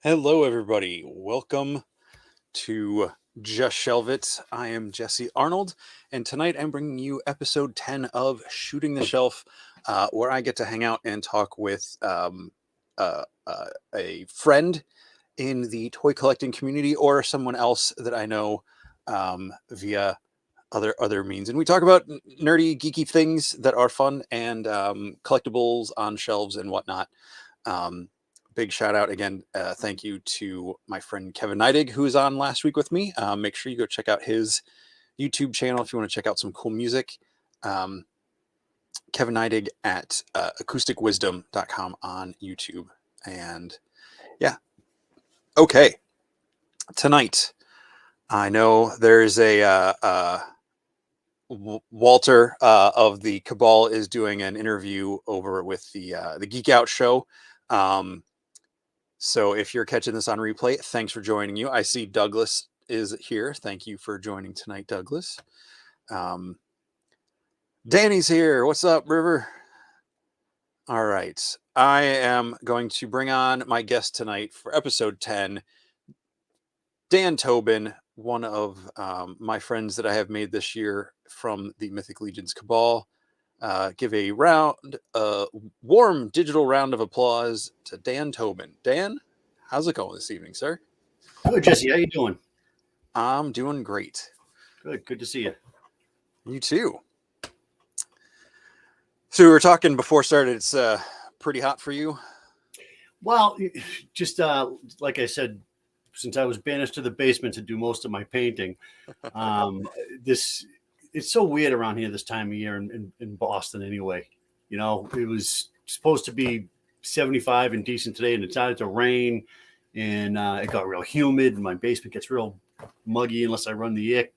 Hello, everybody. Welcome to Just Shelve It. I am Jesse Arnold, and tonight I'm bringing you episode 10 of Shooting the Shelf, where I get to hang out and talk with a friend in the toy collecting community or someone else that I know via other means. And we talk about nerdy, geeky things that are fun and collectibles on shelves and whatnot. Um, Big shout out again. Thank you to my friend Kevin Neidig, who was on last week with me. Make sure you go check out his YouTube channel if you want to check out some cool music. Kevin Neidig at acousticwisdom.com on YouTube. And yeah, okay. Tonight, I know there's Walter of the Cabal is doing an interview over with the Geek Out show. So if you're catching this on replay, thanks for joining you. I see Douglas is here. Thank you for joining tonight, Douglas. Danny's here. What's up, River? All right. I am going to bring on my guest tonight for episode 10, Dan Tobin, one of my friends that I have made this year from the Mythic Legions Cabal. Give a warm digital round of applause to Dan Tobin. Dan, how's it going this evening, sir? Good, Jesse. How you doing? I'm doing great. Good to see you. You too. So we were talking before started. It's pretty hot for you. Well, just like I said, since I was banished to the basement to do most of my painting, it's so weird around here this time of year in Boston anyway. You know, it was supposed to be 75 and decent today, and it started to rain, and it got real humid, and my basement gets real muggy unless I run the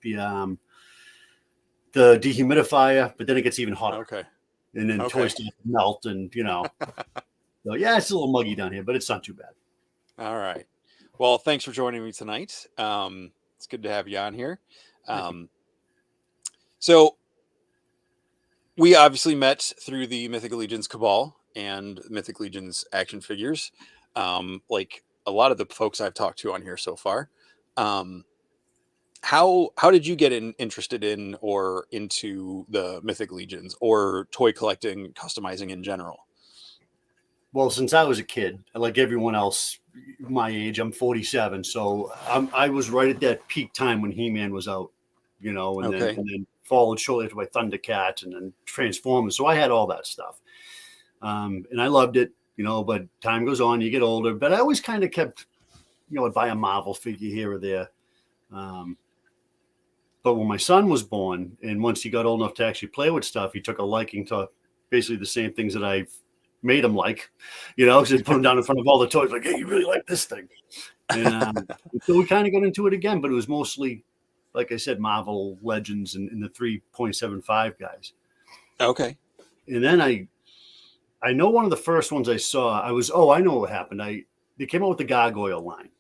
dehumidifier, but then it gets even hotter. Okay. And then toys start to melt, and so yeah, it's a little muggy down here, but it's not too bad. All right. Well, thanks for joining me tonight. It's good to have you on here. So we obviously met through the Mythic Legions Cabal and Mythic Legions action figures, like a lot of the folks I've talked to on here so far. How did you get interested in or into the Mythic Legions or toy collecting, customizing in general? Well, since I was a kid, like everyone else my age, I'm 47, so I was right at that peak time when He-Man was out, and then followed shortly after by Thundercats and then Transformers. So I had all that stuff, and I loved it, But time goes on, you get older. But I always kind of kept, I'd buy a Marvel figure here or there. But when my son was born, and once he got old enough to actually play with stuff, he took a liking to basically the same things that I've made him like, so he put him down in front of all the toys, like, hey, you really like this thing. And so we kind of got into it again, but it was mostly, like I said, Marvel Legends and the 3.75 guys. Okay. And then I know one of the first ones I saw, I know what happened. They came out with the Gargoyle line,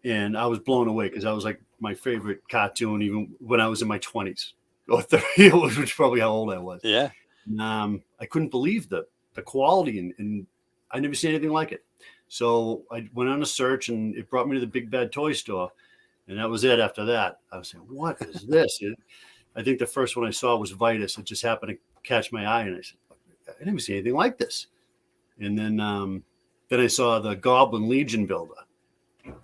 and I was blown away because I was like my favorite cartoon, even when I was in my 20s or 30, which is probably how old I was. Yeah. I couldn't believe the quality, and I never seen anything like it. So I went on a search, and it brought me to the Big Bad Toy Store, and that was it. After that, I was saying, what is this? I think the first one I saw was Vitus. It just happened to catch my eye, and I said, I never seen anything like this. And then I saw the Goblin Legion builder,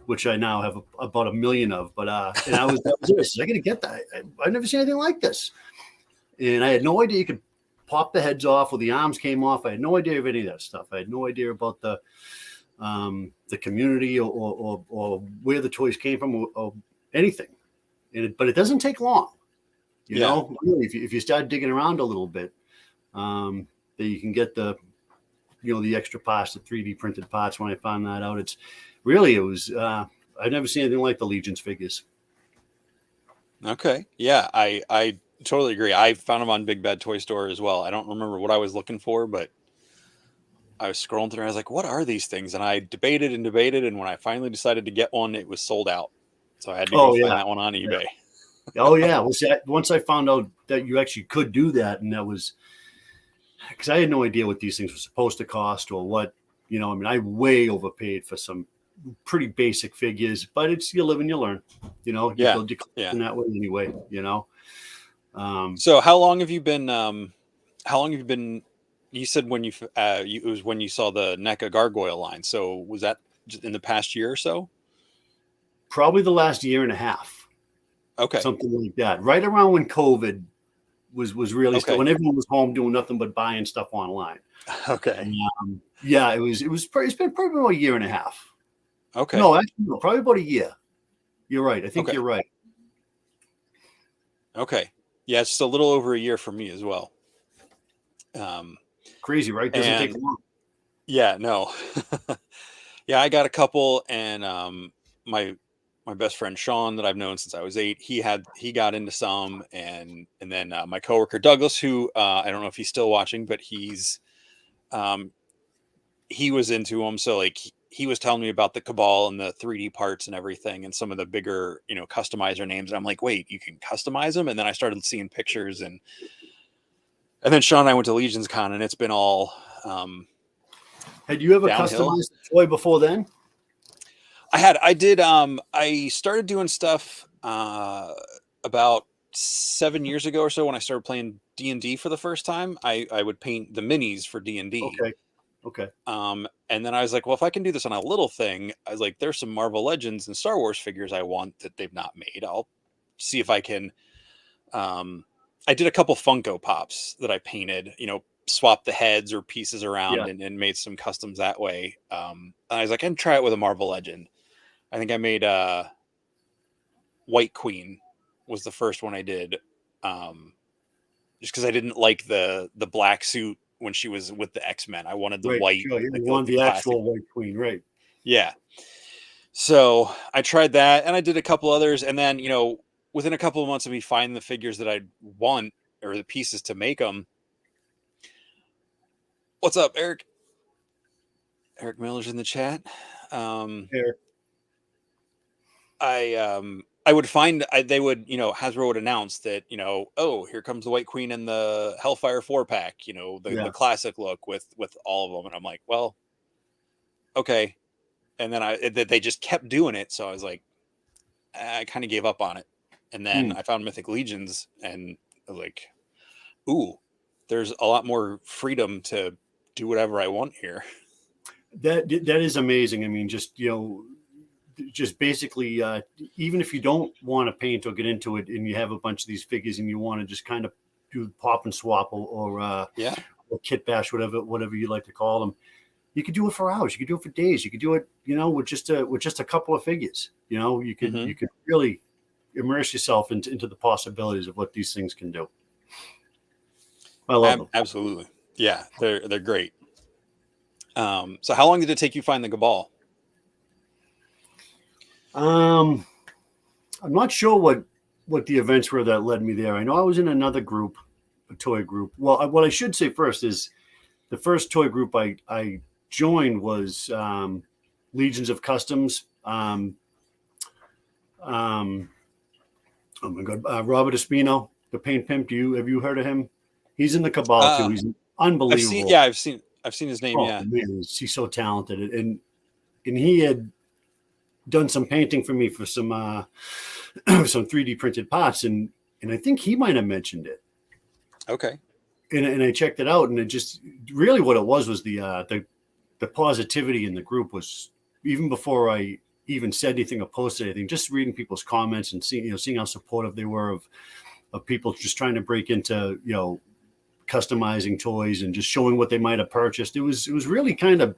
which I now have about 1 million of. But and I was I got to get that. I've never seen anything like this, and I had no idea you could pop the heads off or the arms came off. I had no idea of any of that stuff. I had no idea about the community or where the toys came from or anything. But it doesn't take long, you know. Really, if you start digging around a little bit, that you can get the extra parts, the 3D printed parts. When I found that out, it was I've never seen anything like the Legions figures. Okay. Yeah, I totally agree. I found them on Big Bad Toy Store as well. I don't remember what I was looking for, but I was scrolling through and I was like, what are these things? And I debated. And when I finally decided to get one, it was sold out. So I had to go find that one on eBay. Oh, yeah. Well, see, once I found out that you actually could do that, and that was because I had no idea what these things were supposed to cost or what, I way overpaid for some pretty basic figures, but it's you live and you learn. You know, you Yeah. build your collection that way anyway. You know. So how long have you been? How long have you been? You said when it was when you saw the NECA gargoyle line. So was that just in the past year or so? Probably the last year and a half, Okay. something like that. Right around when COVID was really still, Okay. when everyone was home doing nothing but buying stuff online. Okay. Yeah, it's been probably about a year and a half. Okay. No, actually, no, probably about a year. You're right. I think Okay. you're right. Okay. Yeah, it's just a little over a year for me as well. Crazy, right? Doesn't take And long. yeah, no. Yeah, I got a couple, and my my best friend Sean that I've known since I was 8, he got into some, and then my coworker Douglas, who I don't know if he's still watching, but um, he was into them. So like he was telling me about the Cabal and the 3D parts and everything, and some of the bigger customizer names. And I'm like, wait, you can customize them? And then I started seeing pictures, and then Sean and I went to LegionsCon, and it's been all Had you ever downhill. customized a toy before then? I started doing stuff about 7 years ago or so when I started playing D&D for the first time. I would paint the minis for D&D. Okay. Okay. And then I was like, well, if I can do this on a little thing, I was like, there's some Marvel Legends and Star Wars figures I want that they've not made. I'll see if I can. I did a couple Funko Pops that I painted, swap the heads or pieces around, Yeah. and made some customs that way. And I was like, I can try it with a Marvel Legend. I think I made White Queen was the first one I did. Just because I didn't like the black suit when she was with the X-Men. I wanted the Right. white, Sure. You like want the the classic. actual White Queen, right? Yeah. So I tried that, and I did a couple others, and then within a couple of months of me finding the figures that I'd want or the pieces to make them. What's up, Eric? Eric Miller's in the chat. Here. I would find they would Hasbro would announce that oh, here comes the White Queen and the Hellfire 4-pack, the Yeah. classic look with all of them, and I'm like, well, okay. And then they just kept doing it, so I was like, I kind of gave up on it. And then I found Mythic Legions, and I was like, ooh, there's a lot more freedom to do whatever I want here. That is amazing. I mean, just basically, even if you don't want to paint or get into it, and you have a bunch of these figures, and you want to just kind of do pop and swap or kit bash, whatever you like to call them, you could do it for hours. You could do it for days. You could do it, with just a couple of figures. You could really immerse yourself into the possibilities of what these things can do. I love them. Absolutely, yeah, they're great. So how long did it take you to find the Cabal? I'm not sure what the events were that led me there. I know I was in another group, a toy group. Well, what I should say first is the first toy group I joined was Legions of Customs. Oh my God, Robert Espino, the Paint Pimp. Have you heard of him? He's in the Cabal too. He's unbelievable. I've seen his name. Yeah, man, he's so talented, and he had done some painting for me for some some 3D printed pots, and I think he might have mentioned it. Okay. And I checked it out, and it just really what it was the positivity in the group was, even before I even said anything or posted anything, just reading people's comments and seeing how supportive they were of people just trying to break into customizing toys and just showing what they might have purchased. It was really kind of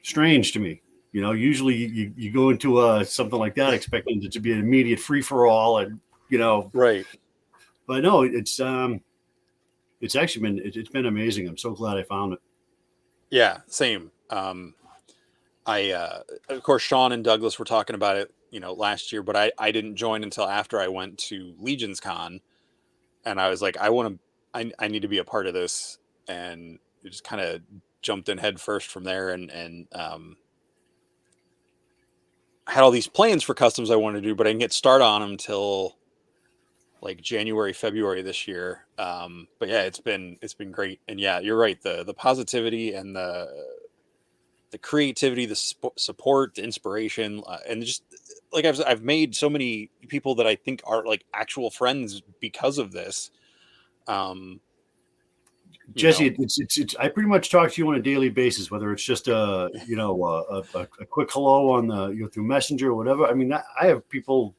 strange to me. Usually you go into something like that expecting it to be an immediate free for all, and right. But no, it's actually been amazing. I'm so glad I found it. Yeah, same. Of course, Sean and Douglas were talking about it, last year, but I didn't join until after I went to LegionsCon, and I was like, I need to be a part of this, and it just kind of jumped in head first from there, and I had all these plans for customs I wanted to do, but I didn't get started on them until like January, February this year. But yeah, it's been great, and yeah, you're right. The positivity and creativity, the support, the inspiration, and just like I've made so many people that I think are like actual friends because of this. Jesse, it's. I pretty much talk to you on a daily basis, whether it's just a quick hello on the through Messenger or whatever. I mean, I have people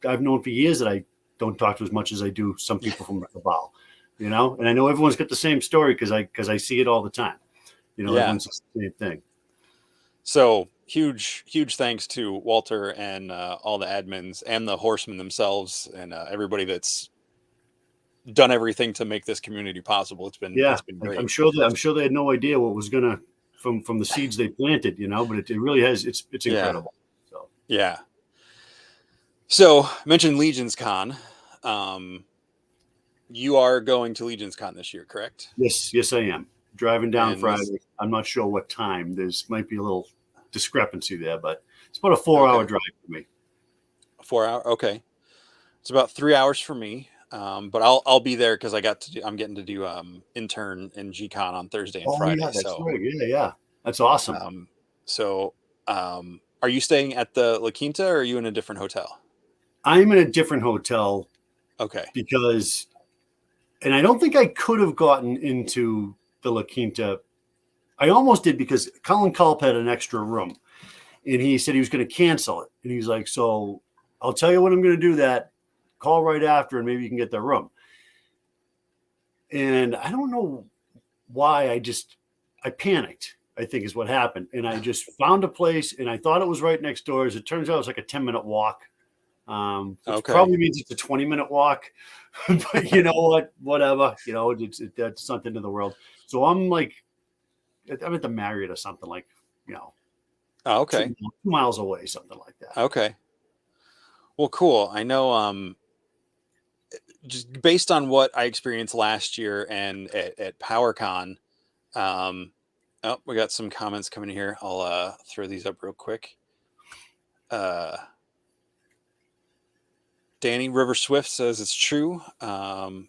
I've known for years that I don't talk to as much as I do some people from the Cabal, and I know everyone's got the same story because I see it all the time. Everyone's the same thing. So huge thanks to Walter and all the admins and the horsemen themselves and everybody that's done everything to make this community possible. It's been great. I'm sure they had no idea what was gonna from the seeds they planted, but it really has. It's incredible. So yeah. So I mentioned LegionsCon. You are going to LegionsCon this year, correct? Yes, I am. Driving down Friday. I'm not sure what time. Might be a little discrepancy there, but it's about a 4-hour drive for me. 4 hour, okay. It's about 3 hours for me. But I'll be there because I'm getting to do intern in GCon on Thursday and Friday. Yeah, that's right. Yeah, that's awesome. Are you staying at the La Quinta or are you in a different hotel? I'm in a different hotel. Okay. And I don't think I could have gotten into the La Quinta. I almost did because Colin Culp had an extra room, and he said he was going to cancel it. And he's like, "So I'll tell you when I'm going to do that. Call right after, and maybe you can get the room." And I don't know why I panicked, I think is what happened. And I just found a place, and I thought it was right next door. As it turns out, it's like a 10-minute walk. Which probably means it's a 20-minute walk, but you know what? Whatever, that's nothing to the world. So I'm at the Marriott or something 2 miles away, something like that. Okay. Well, cool. I know, just based on what I experienced last year and at PowerCon, we got some comments coming in here. I'll throw these up real quick. Danny River Swift says it's true.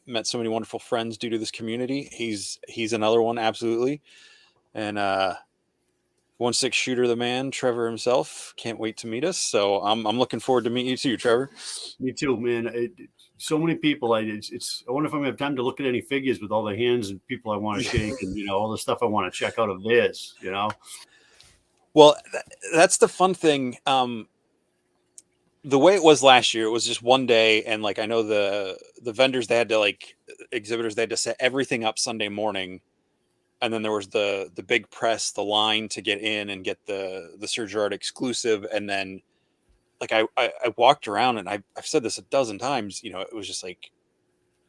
Met so many wonderful friends due to this community. He's another one, absolutely. And 1-6 shooter, the man, Trevor himself, can't wait to meet us. So I'm looking forward to meet you too, Trevor. Me too, man. So many people. I wonder if I'm gonna have time to look at any figures with all the hands and people I want to shake and all the stuff I want to check out of theirs. Well, that's the fun thing. The way it was last year, it was just one day, and I know the vendors, they had to exhibitors, they had to set everything up Sunday morning, and then there was the big press, the line to get in and get the Sir Gerard exclusive, and then I walked around and I've said this a dozen times, it was just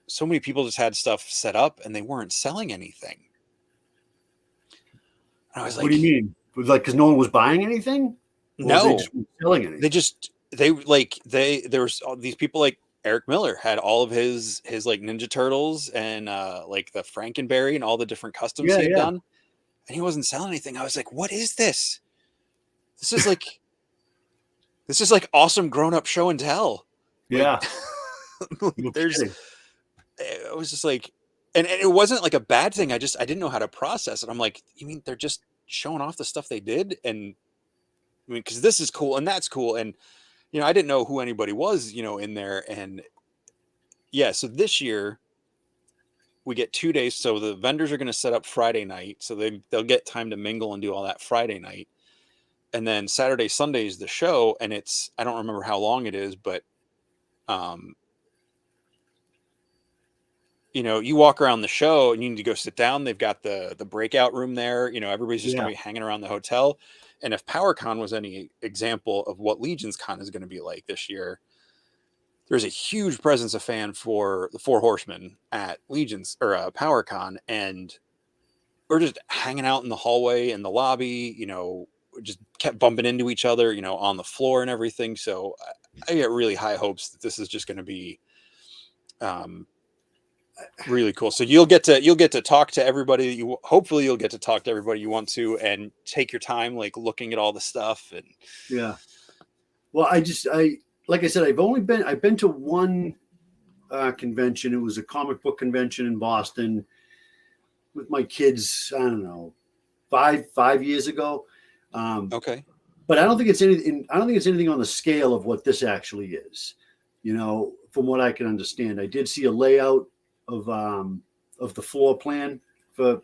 so many people just had stuff set up and they weren't selling anything. And I was what do you mean? Because no one was buying anything? No, they just weren't selling anything. There was all these people Eric Miller had all of his Ninja Turtles and the Frankenberry and all the different customs he had done, and he wasn't selling anything. I was like, what is this? This is this is awesome grown up show and tell. Yeah. It was just and it wasn't a bad thing. I didn't know how to process it. I'm like, you mean they're just showing off the stuff they did? And I mean, because this is cool and that's cool. And, I didn't know who anybody was, in there. And yeah, so this year we get 2 days. So the vendors are going to set up Friday night. So they'll get time to mingle and do all that Friday night. And then Saturday, Sunday is the show. And I don't remember how long it is, but, you walk around the show and you need to go sit down. They've got the breakout room there. Everybody's just going to be hanging around the hotel. And if PowerCon was any example of what LegionsCon is going to be like this year, there's a huge presence of fan for the Four Horsemen at Legions or PowerCon. And we're just hanging out in the hallway and the lobby, just kept bumping into each other, on the floor and everything. So I get really high hopes that this is just going to be, really cool. So you'll get to talk to everybody. Hopefully you'll get to talk to everybody you want to and take your time, looking at all the stuff. And yeah. Well, like I said, I've been to one convention. It was a comic book convention in Boston with my kids. I don't know, five years ago. Okay. But I don't think it's anything. I don't think it's anything on the scale of what this actually is. From what I can understand, I did see a layout of the floor plan for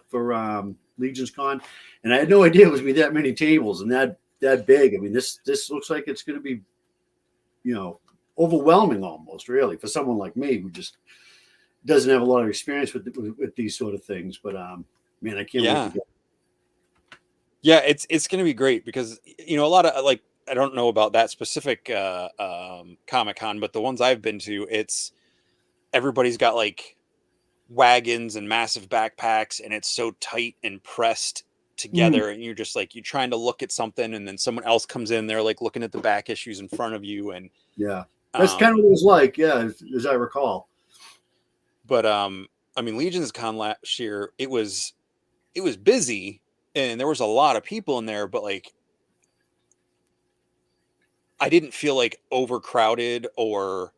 LegionsCon, and I had no idea it was going to be that many tables and that big. I mean, this looks like it's going to be, overwhelming almost, really, for someone like me who just doesn't have a lot of experience with these sort of things. But man, I can't wait to Yeah. go. Yeah, it's going to be great because a lot of like I don't know about that specific Comic-Con, but the ones I've been to, it's everybody's got like wagons and massive backpacks, and it's so tight and pressed Mm, together, and you're just like you're trying to look at something, and then someone else comes in, they're like looking at the back issues in front of you, and yeah, that's kind of um, what it was like. Yeah, as I recall. but I mean, Legions Con last year, it was busy, and there was a lot of people in there, but like I didn't feel like overcrowded or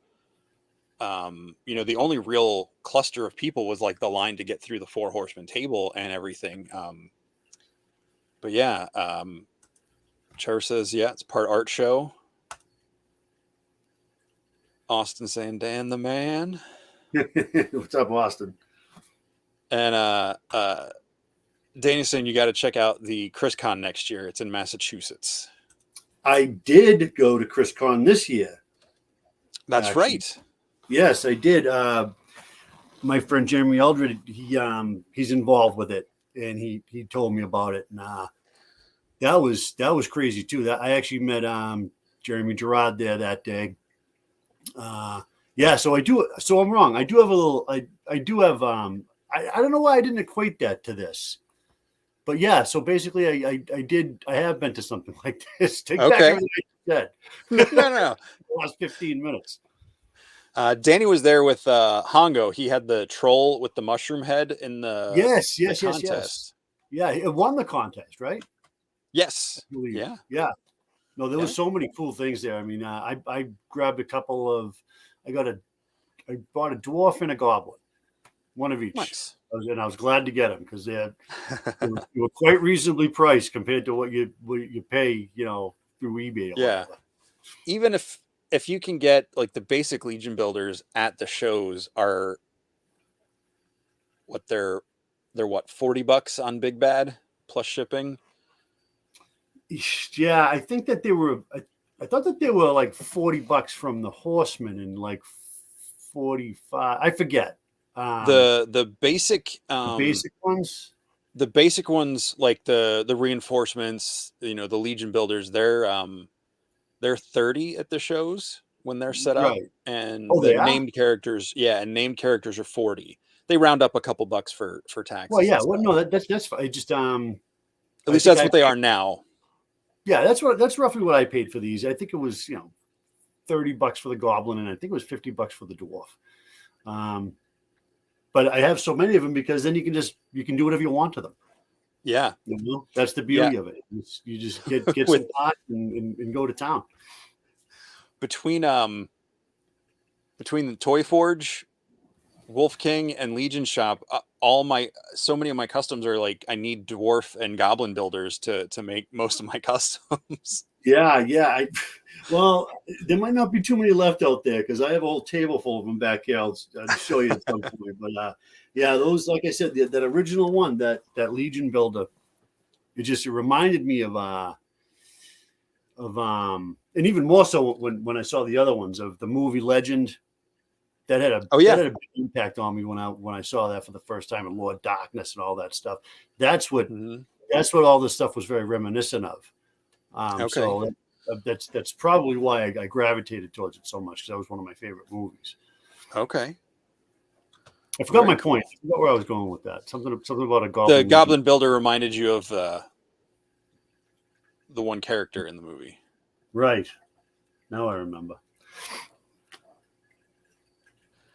the only real cluster of people was like the line to get through the Four Horsemen table and everything. But yeah, Char says, yeah, it's part art show. Austin saying, Dan the man. What's up, Austin? And Danny saying you got to check out the ChrisCon next year. It's in Massachusetts. I did go to ChrisCon this year. That's Actually, right. yes, I did. My friend Jeremy Eldred, he's involved with it, and he told me about it. And that was crazy too. That I actually met Jeremy Gerard there that day. Uh, yeah, so I do. So I'm wrong. I do have a little. I do have. I don't know why I didn't equate that to this, but yeah. So basically, I did. I have been to something like this. Take back Okay. everything I said. No, no, no. The last 15 minutes. Danny was there with Hongo. He had the troll with the mushroom head in the Yes, the yes, yes, yes. contest. Yeah, it won the contest, right? I Yes. believe. Yeah. Yeah. No, there Yeah. was so many cool things there. I mean, I grabbed a couple of. I got a. I bought a dwarf and a goblin, one of each, Nice. and I was glad to get them because they were quite reasonably priced compared to what you pay, through eBay or Yeah. whatever. Even if you can get like the basic Legion builders at the shows are what they're what $40 on Big Bad plus shipping. Yeah, I think that they were. I thought that they were like $40 from the Horseman and like 45. I forget. The basic The basic ones. the basic ones like the reinforcements, the Legion builders, they're 30 at the shows when they're set up, Right. and Oh, the they are. named characters, yeah, and named characters are 40. They round up a couple bucks for Well, taxes yeah. and Well, stuff. no, that's fine. I just At I least think that's I what they are now. yeah, that's roughly what I paid for these. I think it was $30 for the goblin, and I think it was $50 for the dwarf. Um, but I have so many of them because then you can do whatever you want to them. Yeah. That's the Yeah. beauty of it. You just get With some pot and go to town. between between the Toy Forge, Wolf King, and Legion Shop, so many of my customs are like I need dwarf and goblin builders to make most of my customs. Yeah, yeah. Well, there might not be too many left out there because I have a whole table full of them back here. I'll show you at some point. But yeah, those, like I said, that original one, that Legion builder, it reminded me and even more so when I saw the other ones of the movie Legend. Oh That yeah. had a big impact on me when I saw that for the first time, and Lord Darkness and all that stuff. That's what Hmm. that's what all this stuff was very reminiscent of. Okay. So that's probably why I gravitated towards it so much because that was one of my favorite movies. Okay. I forgot Very my cool. point. I forgot where I was going with that. Something about a The goblin legion. goblin builder reminded you of the one character in the movie. Right. Now I remember.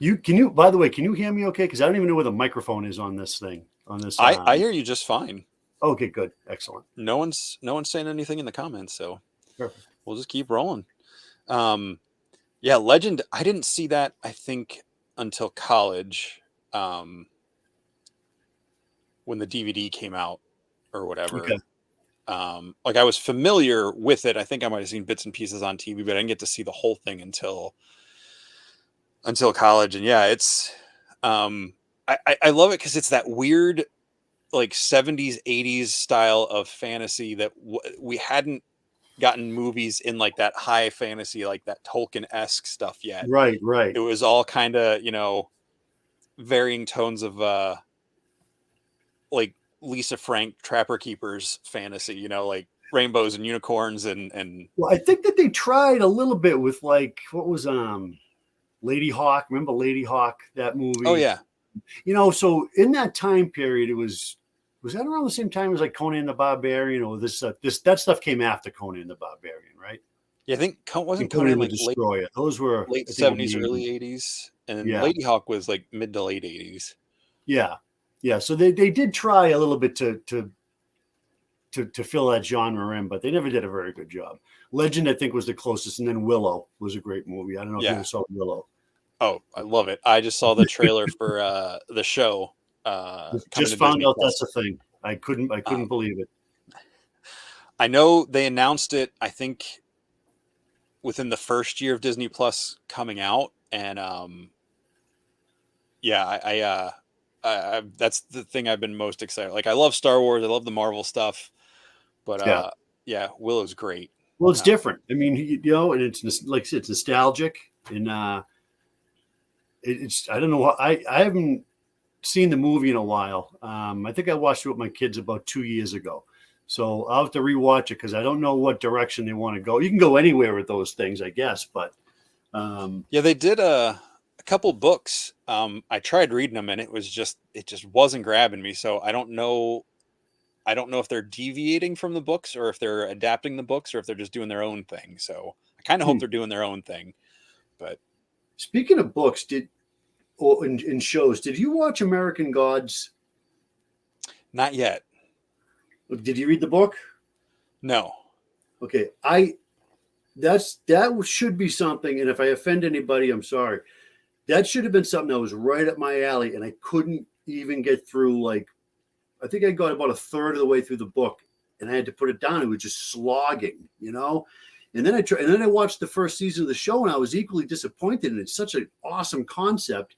By the way, can you hear me okay? Because I don't even know where the microphone is on this thing. On this I hear you just fine. Okay, good. Excellent. No one's saying anything in the comments, so Perfect. we'll just keep rolling. Yeah, Legend, I didn't see that, I think, until college, when the DVD came out or whatever. Okay. Like I was familiar with it. I think I might have seen bits and pieces on TV, but I didn't get to see the whole thing until college. And yeah, it's I love it because it's that weird like 70s 80s style of fantasy that we hadn't gotten movies in like that high fantasy, like that Tolkien-esque stuff yet. Right, right. It was all kind of, varying tones of like Lisa Frank Trapper Keepers fantasy, like rainbows and unicorns and Well, I think that they tried a little bit with like what was Lady Hawk. Remember Lady Hawk, that oh movie? yeah. So in that time period, it was that around the same time as like Conan the Barbarian, or that stuff came after Conan the Barbarian, right? Yeah, I think wasn't And Conan Conan the like late Destroyer. Those were, late I think, in 70s, the early 80s. 80s, and then Yeah, Lady Hawk was like mid to late 80s. yeah, yeah. So they did try a little bit to fill that genre in, but they never did a very good job. Legend, I think, was the closest, and then Willow was a great movie. I don't know if you Yeah. ever saw Willow. Oh, I love it. I just saw the trailer for the show coming Just to found Disney out Plus. that's a thing. I couldn't believe it. I know they announced it, I think, within the first year of Disney Plus coming out, and yeah, I that's the thing I've been most excited. Like I love Star Wars, I love the Marvel stuff, but Yeah. yeah, Willow's great. Well, it's different. I mean, and it's like I said, it's nostalgic, and it's I don't know. I haven't seen the movie in a while. I think I watched it with my kids about 2 years ago, so I'll have to rewatch it because I don't know what direction they want to go. You can go anywhere with those things, I guess, but Yeah, they did a couple books. I tried reading them and it just wasn't grabbing me. So I don't know. I don't know if they're deviating from the books or if they're adapting the books or if they're just doing their own thing. So I kind of hope they're doing their own thing. But speaking of books, or in shows, did you watch American Gods? not yet. Did you read the book? No. Okay, that should be something. And if I offend anybody, I'm sorry. That should have been something that was right up my alley, and I couldn't even get through. Like, I think I got about a third of the way through the book, and I had to put it down. It was just slogging. And then I watched the first season of the show, and I was equally disappointed. And it's such an awesome concept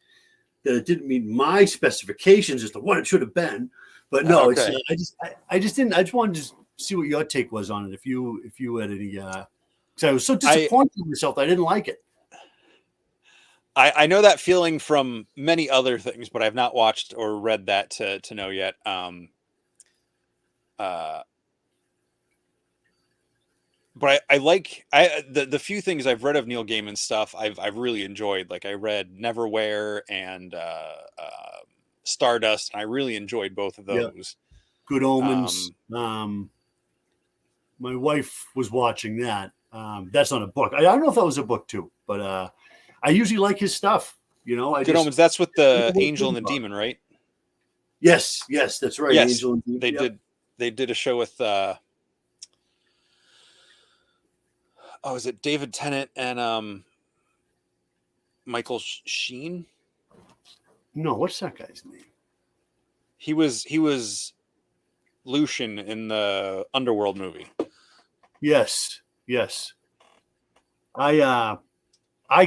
that it didn't meet my specifications as to what it should have been. But no, Okay. I just didn't. I just wanted to see what your take was on it. If you had any, because I was so disappointed in myself that I didn't like it. I know that feeling from many other things, but I've not watched or read that to know yet. But I like the few things I've read of Neil Gaiman stuff I've really enjoyed. Like I read Neverwhere and Stardust, and I really enjoyed both of those. Yeah. Good Omens. My wife was watching that. That's not a book. I don't know if that was a book too, but I usually like his stuff. Good Omens. That's with the angel and the demon, right? Yes, that's right. Yes, Angel and demon. They did a show with. Is it David Tennant and Michael Sheen? No, what's that guy's name? He was Lucian in the Underworld movie. Yes. I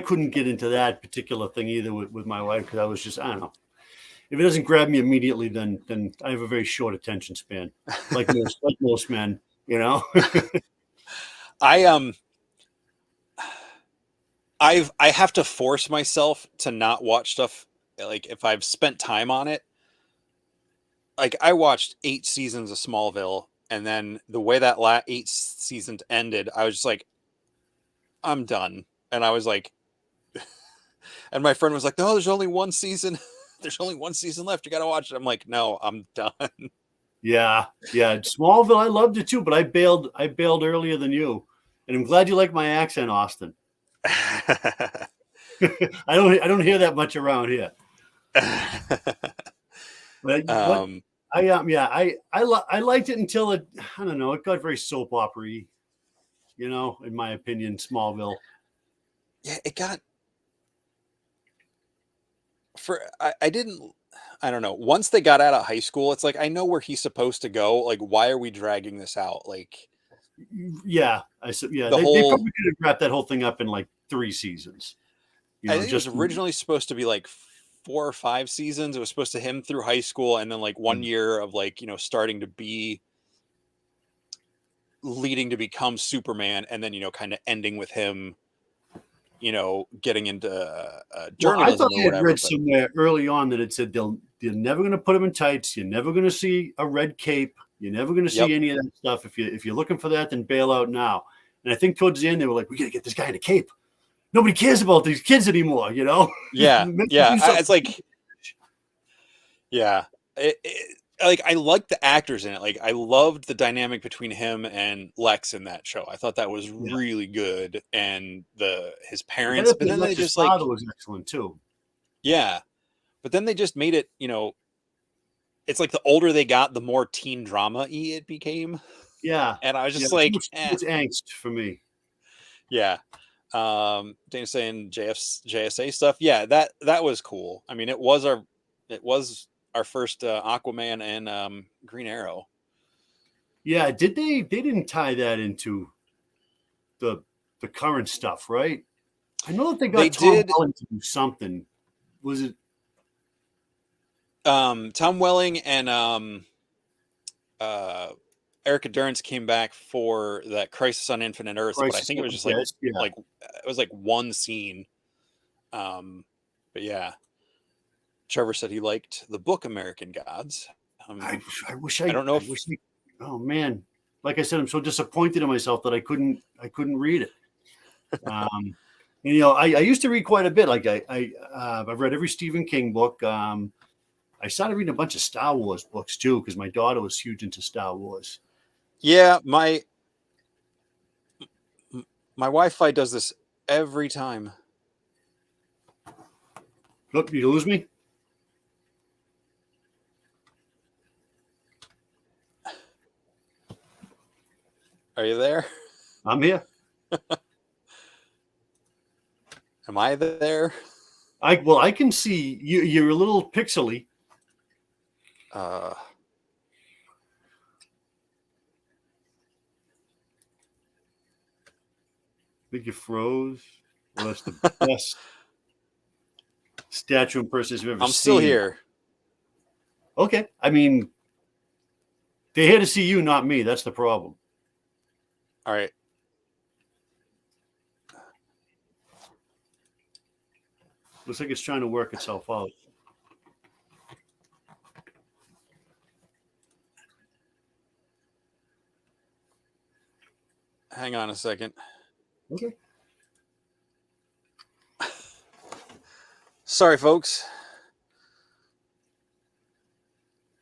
couldn't get into that particular thing either with my wife because I was just, I don't know. If it doesn't grab me immediately, then I have a very short attention span, like most men. I have to force myself to not watch stuff like if I've spent time on it. Like I watched 8 seasons of Smallville, and then the way that 8 seasons ended, I was just like, I'm done. And I was like, and my friend was like, no, there's only one season. There's only one season left. You got to watch it. I'm like, no, I'm done. Yeah. Smallville, I loved it too, but I bailed earlier than you. And I'm glad you like my accent, Austin. I don't hear that much around here. But I liked it until it got very soap opera-y, in my opinion, Smallville. Yeah, it got I didn't I don't know. Once they got out of high school, it's like, I know where he's supposed to go. Like, why are we dragging this out? Like, Yeah, I said, yeah, the they whole, probably could have wrapped that whole thing up in like 3 seasons. You I know, think it was just originally supposed to be like 4 or 5 seasons. It was supposed to him through high school and then like 1 year of like, starting to be leading to become Superman, and then, kind of ending with him, getting into well, I thought journalism or I had whatever. read But somewhere early on that it said they're never going to put him in tights. You're never going to see a red cape. You're never going to yep. see any of that stuff. If you're looking for that, then bail out now. And I think towards the end they were like, we got to get this guy in a cape. Nobody cares about these kids anymore. Yeah. Make them Yeah. do something. It's like, yeah. Like, I like the actors in it. Like, I loved the dynamic between him and Lex in that show. I thought that was Yeah. really good, and his The parents. guy But that then they Lex's just father like, was excellent too. yeah. But then they just made it. It's like the older they got, the more teen drama-y it became, Yeah, and I was yeah, just too like, much, too much angst for me. yeah. Dana saying JSA stuff. Yeah, that was cool. I mean, it was our first Aquaman and Green Arrow. Yeah, did they? They didn't tie that into the the current stuff, right? I know that they They got Tom did. Welling to do something. Was it? Tom Welling and uh, Erica Durance came back for that Crisis on Infinite Earths, but I Crisis think it on was just Infinite. Yeah, like it was like one scene. But yeah, Trevor said he liked the book American Gods. I, I wish I I, don't know I if wish. Oh man, like I said, I'm so disappointed in myself that I couldn't read it. And I used to read quite a bit. Like I've read every Stephen King book. I started reading a bunch of Star Wars books too because my daughter was huge into Star Wars. yeah, my Wi-Fi does this every time. Look, you lose me. Are you there? I'm here. Am I there? I can see you. You're a little pixely. Uh, I think you froze. Well, that's the best statue impersonation you've ever I'm still seen. here. Okay, I mean, they're here to see you, not me. That's the problem. All right. Looks like it's trying to work itself out. Hang on a second. Okay. Sorry, folks.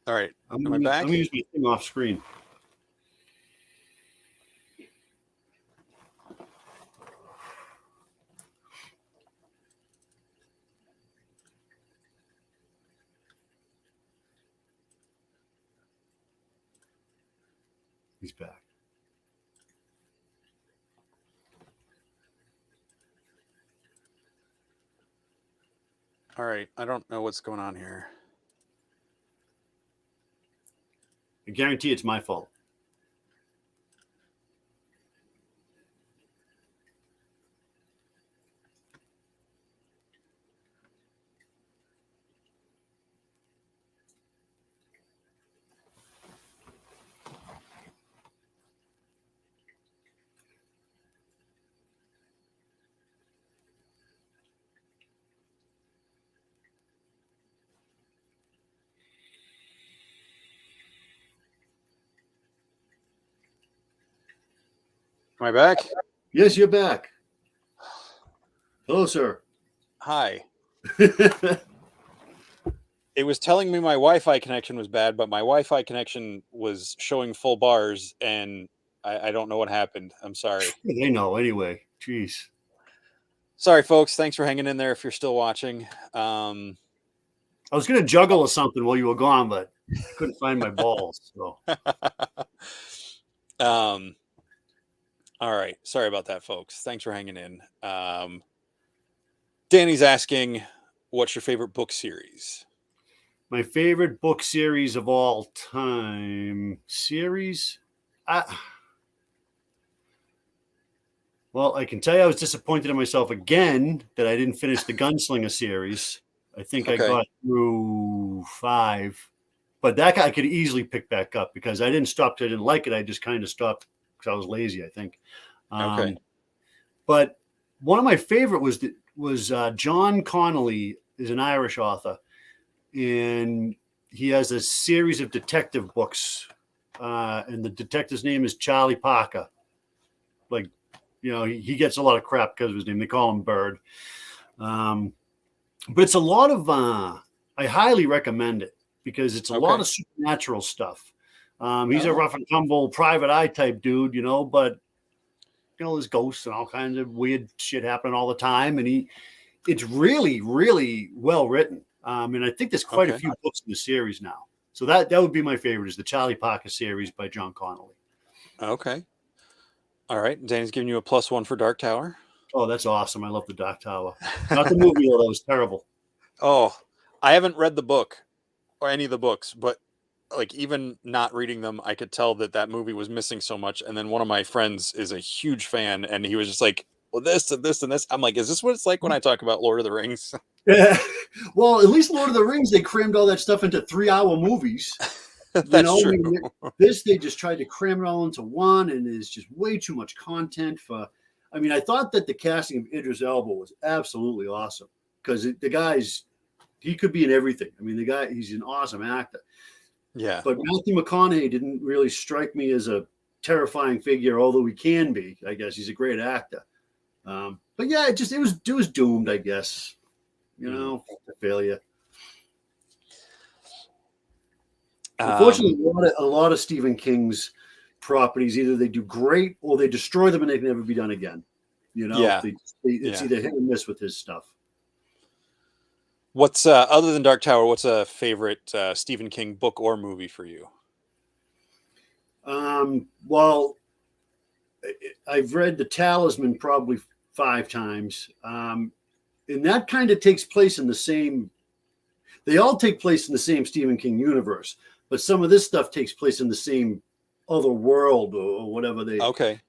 All right. Am I back? I'm gonna use my thing off screen. He's back. All right. I don't know what's going on here. I guarantee it's my fault. Am I back? Yes, you're back. Hello, sir. Hi. It was telling me my Wi-Fi connection was bad, but my Wi-Fi connection was showing full bars, and I don't know what happened. I'm sorry. They know anyway. Jeez. Sorry, folks. Thanks for hanging in there if you're still watching. I was gonna juggle or something while you were gone, but I couldn't find my balls. So All right. Sorry about that, folks. Thanks for hanging in. Danny's asking, what's your favorite book series? My favorite book series of all time. Series? I, well, I can tell you I was disappointed in myself again that I didn't finish the Gunslinger series. I think I Okay. got through 5. But that I could easily pick back up because I didn't stop because I didn't like it. I just kind of stopped because I was lazy, I think. Okay. But one of my favorite was John Connolly is an Irish author, and he has a series of detective books, and the detective's name is Charlie Parker. Like, he gets a lot of crap because of his name. They call him Bird. Um, but it's a lot of. I highly recommend it because it's a lot Okay. of supernatural stuff. He's a Oh, rough and tumble private eye type dude, but there's ghosts and all kinds of weird shit happening all the time, and it's really, really well written. And I think there's quite a okay. few books in the series now. So that would be my favorite is the Charlie Parker series by John Connolly. Okay. All right. Danny's giving you a +1 for Dark Tower. Oh, that's awesome. I love the Dark Tower. Not the movie, though. That was terrible. Oh, I haven't read the book or any of the books, but like even not reading them, I could tell that that movie was missing so much. And then one of my friends is a huge fan, and he was just like, "Well, this and this and this." I'm like, "Is this what it's like when I talk about Lord of the Rings?" Yeah. Well, at least Lord of the Rings, they crammed all that stuff into 3-hour movies. That's I true. mean, this they just tried to cram it all into one, and there's just way too much content for. I mean, I thought that the casting of Idris Elba was absolutely awesome because the guy's he could be in everything. I mean, he's an awesome actor. Yeah. But Matthew McConaughey didn't really strike me as a terrifying figure, although he can be. I guess he's a great actor. But yeah, it was doomed. I guess Mm. failure. Um, Unfortunately, a lot of Stephen King's properties either they do great or they destroy them and they can never be done again. yeah. It's Yeah. either hit or miss with his stuff. What's other than Dark Tower? What's a favorite Stephen King book or movie for you? Well, I've read The Talisman probably 5 times, and that kind of takes place in the same. They all take place in the same Stephen King universe, but some of this stuff takes place in the same other world or whatever they. Okay.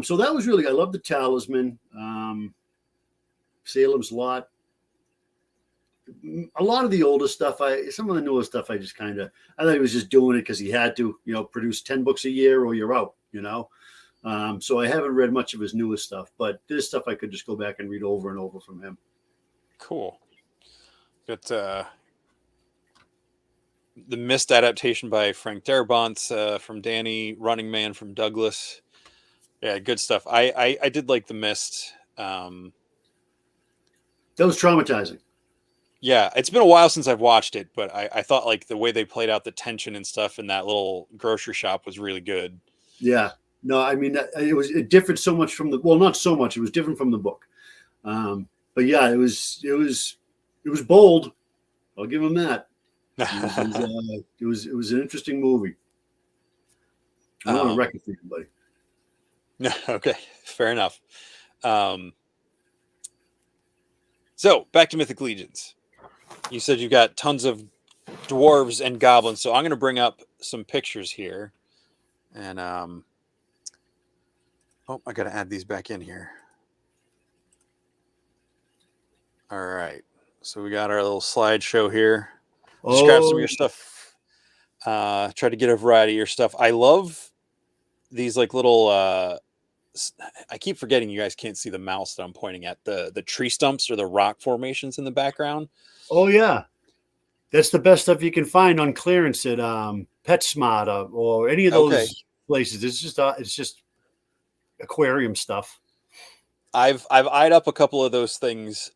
So that was really I love The Talisman, Salem's Lot. A lot of the older stuff, some of the newer stuff, I thought he was just doing it because he had to, produce 10 books a year or you're out. So I haven't read much of his newest stuff, but this stuff I could just go back and read over and over from him. Cool. Got the Mist adaptation by Frank Darabont from Danny, Running Man from Douglas. Yeah, good stuff. I did like the Mist. That was traumatizing. Yeah, it's been a while since I've watched it, but I thought like the way they played out the tension and stuff in that little grocery shop was really good. Yeah. No, I mean, it differed so much from well, not so much. It was different from the book. But yeah, it was bold. I'll give him that. It was an interesting movie. I don't want to wreck it for anybody. Okay, fair enough. So back to Mythic Legions. You said you've got tons of dwarves and goblins, so I'm going to bring up some pictures here, and I got to add these back in here. All right, so we got our little slideshow here. Just grab some of your stuff. Try to get a variety of your stuff. I love these like little. I keep forgetting you guys can't see the mouse that I'm pointing at. The tree stumps or the rock formations in the background. Oh yeah, that's the best stuff you can find on clearance at PetSmart or any of Okay, those places. It's just aquarium stuff. I've eyed up a couple of those things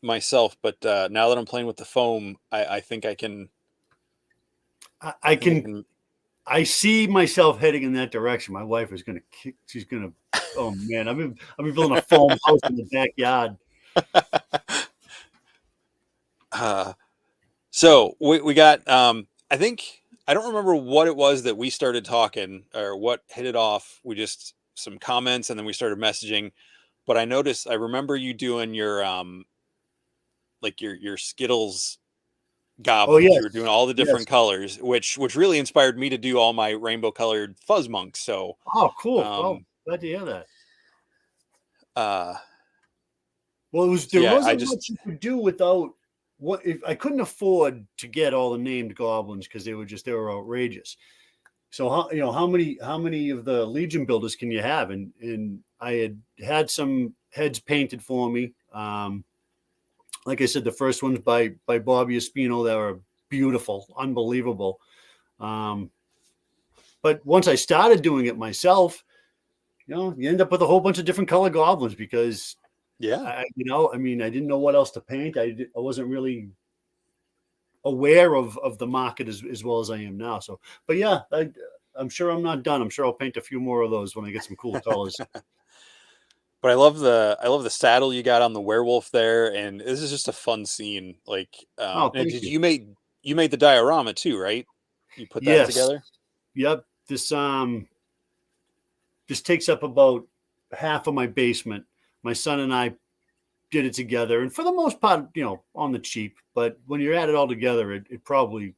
myself, but now that I'm playing with the foam, I think I can. I can. I see myself heading in that direction. My wife is going to kick. She's going to. Oh man, I've been building a foam house in the backyard. So we got. I think I don't remember what it was that we started talking or what hit it off. We just some comments and then we started messaging. But I remember you doing your like your Skittles Oh goblins. You were doing yes, all the yes. different colors, which really inspired me to do all my rainbow colored fuzz monks. So, Oh, cool. Oh, um, glad to hear that. uh, Well, so there yeah, I wasn't just much you could do without what if I couldn't afford to get all the named goblins because they were outrageous. So how many of the Legion builders can you have? And I had some heads painted for me. Like I said, the first ones by Bobby Espino that were beautiful, unbelievable. Um, but once I started doing it myself, you end up with a whole bunch of different color goblins because yeah. I mean, I didn't know what else to paint. I wasn't really aware of the market as well as I am now. So, but yeah, I'm sure I'm not done. I'm sure I'll paint a few more of those when I get some cool colors. But I love the saddle you got on the werewolf there, and this is just a fun scene. Like, Oh, and thank did you. you made the diorama too, right? You put that Yes. together. Yep. This takes up about half of my basement. My son and I did it together, and for the most part, on the cheap. But when you're at it all together, it probably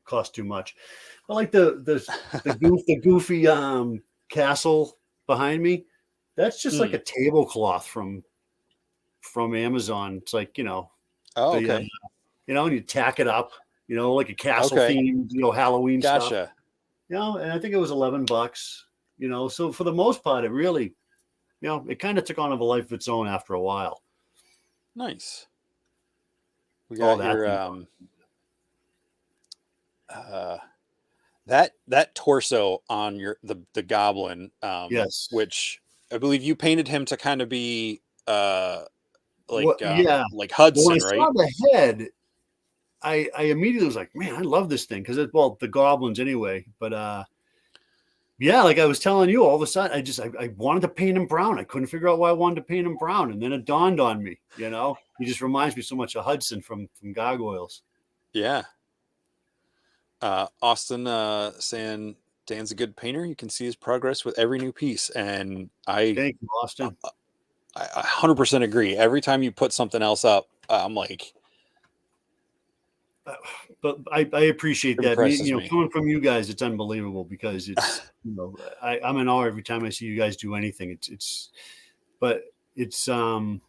costs too much. I like the goofy castle behind me. That's just like Mm. a tablecloth from Amazon. It's like Oh, the okay, and you tack it up, like a castle okay, themed, Halloween stuff. gotcha. And I think it was $11. So for the most part, it really, it kind of took on a life of its own after a while. Nice. We All got that your thing. uh that torso on the goblin, Yes. which I believe you painted him to kind of be What? Yeah. like Well, when I Hudson, saw right? the head, I immediately was like, man, I love this thing because the goblins anyway. But yeah, like I was telling you, all of a sudden I wanted to paint him brown. I couldn't figure out why I wanted to paint him brown, and then it dawned on me. He just reminds me so much of Hudson from Gargoyles. Yeah. Austin saying Dan's a good painter. You can see his progress with every new piece, and Thank you, Austin. I 100% agree. Every time you put something else up, I'm like, But I appreciate that. impresses me. Coming from you guys, it's unbelievable because I'm in awe every time I see you guys do anything. But it's very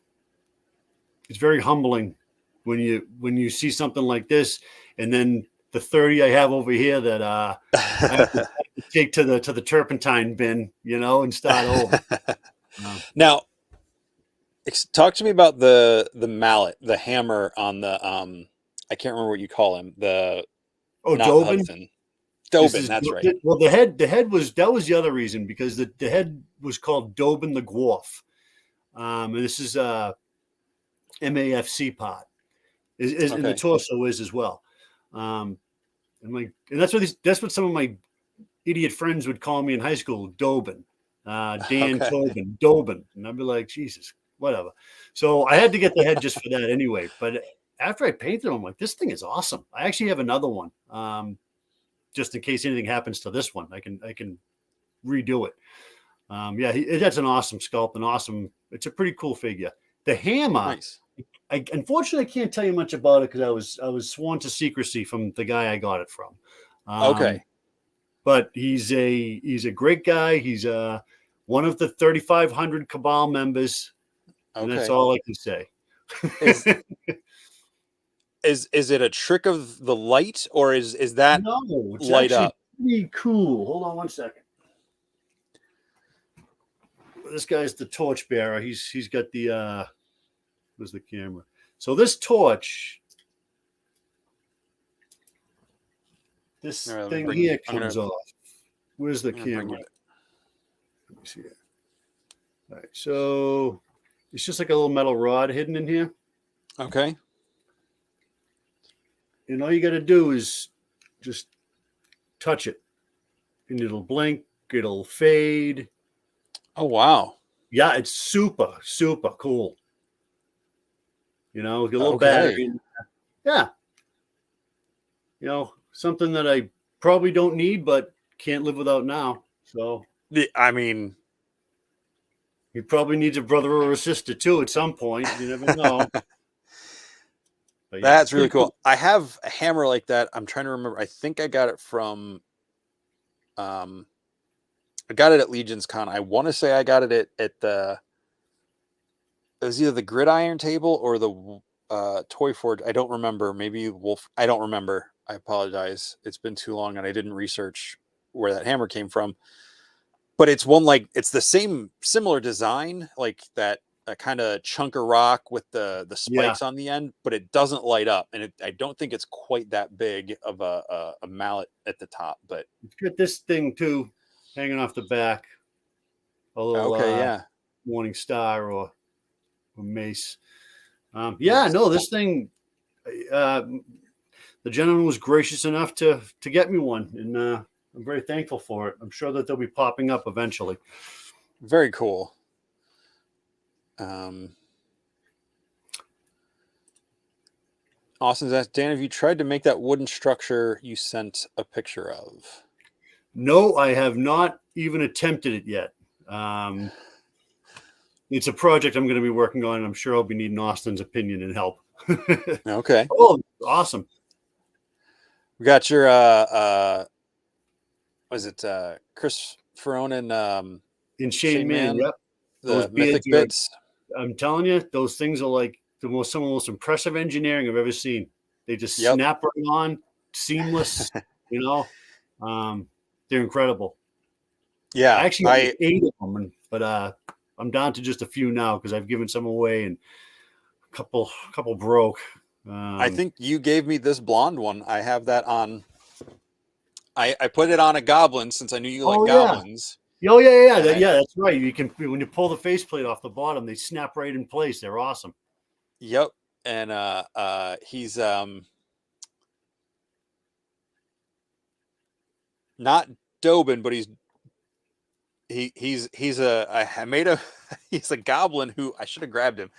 humbling when you see something like this, and then the 30 I have over here that I have to take to the turpentine bin, and start over. Now, talk to me about the mallet, the hammer on the I can't remember what you call him. The Oh, not Dobin. Hudson. This Tobin, is that's right. well. The head was that was the other reason because the head was called Dobin the Dwarf, and this is MAFC pot, and the Okay. torso is as well. Um, and that's what some of my idiot friends would call me in high school, Dobin, Dan Okay. Tobin, Dobin, and I'd be like, Jesus, whatever. So I had to get the head just for that anyway. But after I painted them, I'm like, this thing is awesome. I actually have another one, just in case anything happens to this one. I can redo it. That's an awesome sculpt, it's a pretty cool figure. The hammer, Nice. I unfortunately I can't tell you much about it because I was sworn to secrecy from the guy I got it from. Okay. But he's a great guy. He's one of the 3,500 Cabal members, and that's Okay. all I can say. Is is it a trick of the light, or is that No, it's light actually up? pretty cool. Hold on one second. This guy's the torchbearer. He's got the where's the camera? So this torch, this All right, let me thing bring. here I'm gonna comes off. Where's the I'm gonna bring camera? you. Let me see it. All right, so it's just like a little metal rod hidden in here. Okay. And all you got to do is just touch it, and it'll blink, it'll fade. Oh wow. Yeah, it's super, super cool. With a little Okay. battery. Yeah, something that I probably don't need, but can't live without now. So I mean, he probably needs a brother or a sister too at some point. You never know. But yeah, That's it's really pretty cool. cool. I have a hammer like that. I'm trying to remember. I think I got it from um I got it at LegionsCon. I want to say I got it at the it was either the gridiron table or the toy forge. I don't remember. Maybe Wolf. I don't remember. I apologize. It's been too long and I didn't research where that hammer came from. But it's one like it's the same similar design, like that kind of chunk of rock with the Yeah, spikes on the end, but it doesn't light up, and I don't think it's quite that big of a mallet at the top. But it's got this thing too, hanging off the back, a little okay, yeah, Morning Star or mace. Yeah, nice. no, this thing. Uh, the gentleman was gracious enough to get me one, and I'm very thankful for it. I'm sure that they'll be popping up eventually. Very cool. Um, Austin's asked, Dan, have you tried to make that wooden structure you sent a picture of? No, I have not even attempted it yet. It's a project I'm going to be working on, and I'm sure I'll be needing Austin's opinion and help. Okay, Oh, awesome. we got your was it Chris Ferone and In Shane Shane Man, Man, yep. Those the beards mythic are, bits? I'm telling you, those things are like some of the most impressive engineering I've ever seen. They just Yep. snap right on, seamless, you know. Um, they're incredible. I Yeah, actually have like 8 of them, but I'm down to just a few now because I've given some away and a couple broke. I think you gave me this blonde one. I have that on. I put it on a goblin since I knew you like Oh yeah, goblins. oh yeah, yeah, And I yeah. That's right. You can when you pull the faceplate off the bottom, they snap right in place. They're awesome. yep. And he's not Tobin, but he's a I made a he's a goblin who I should have grabbed him,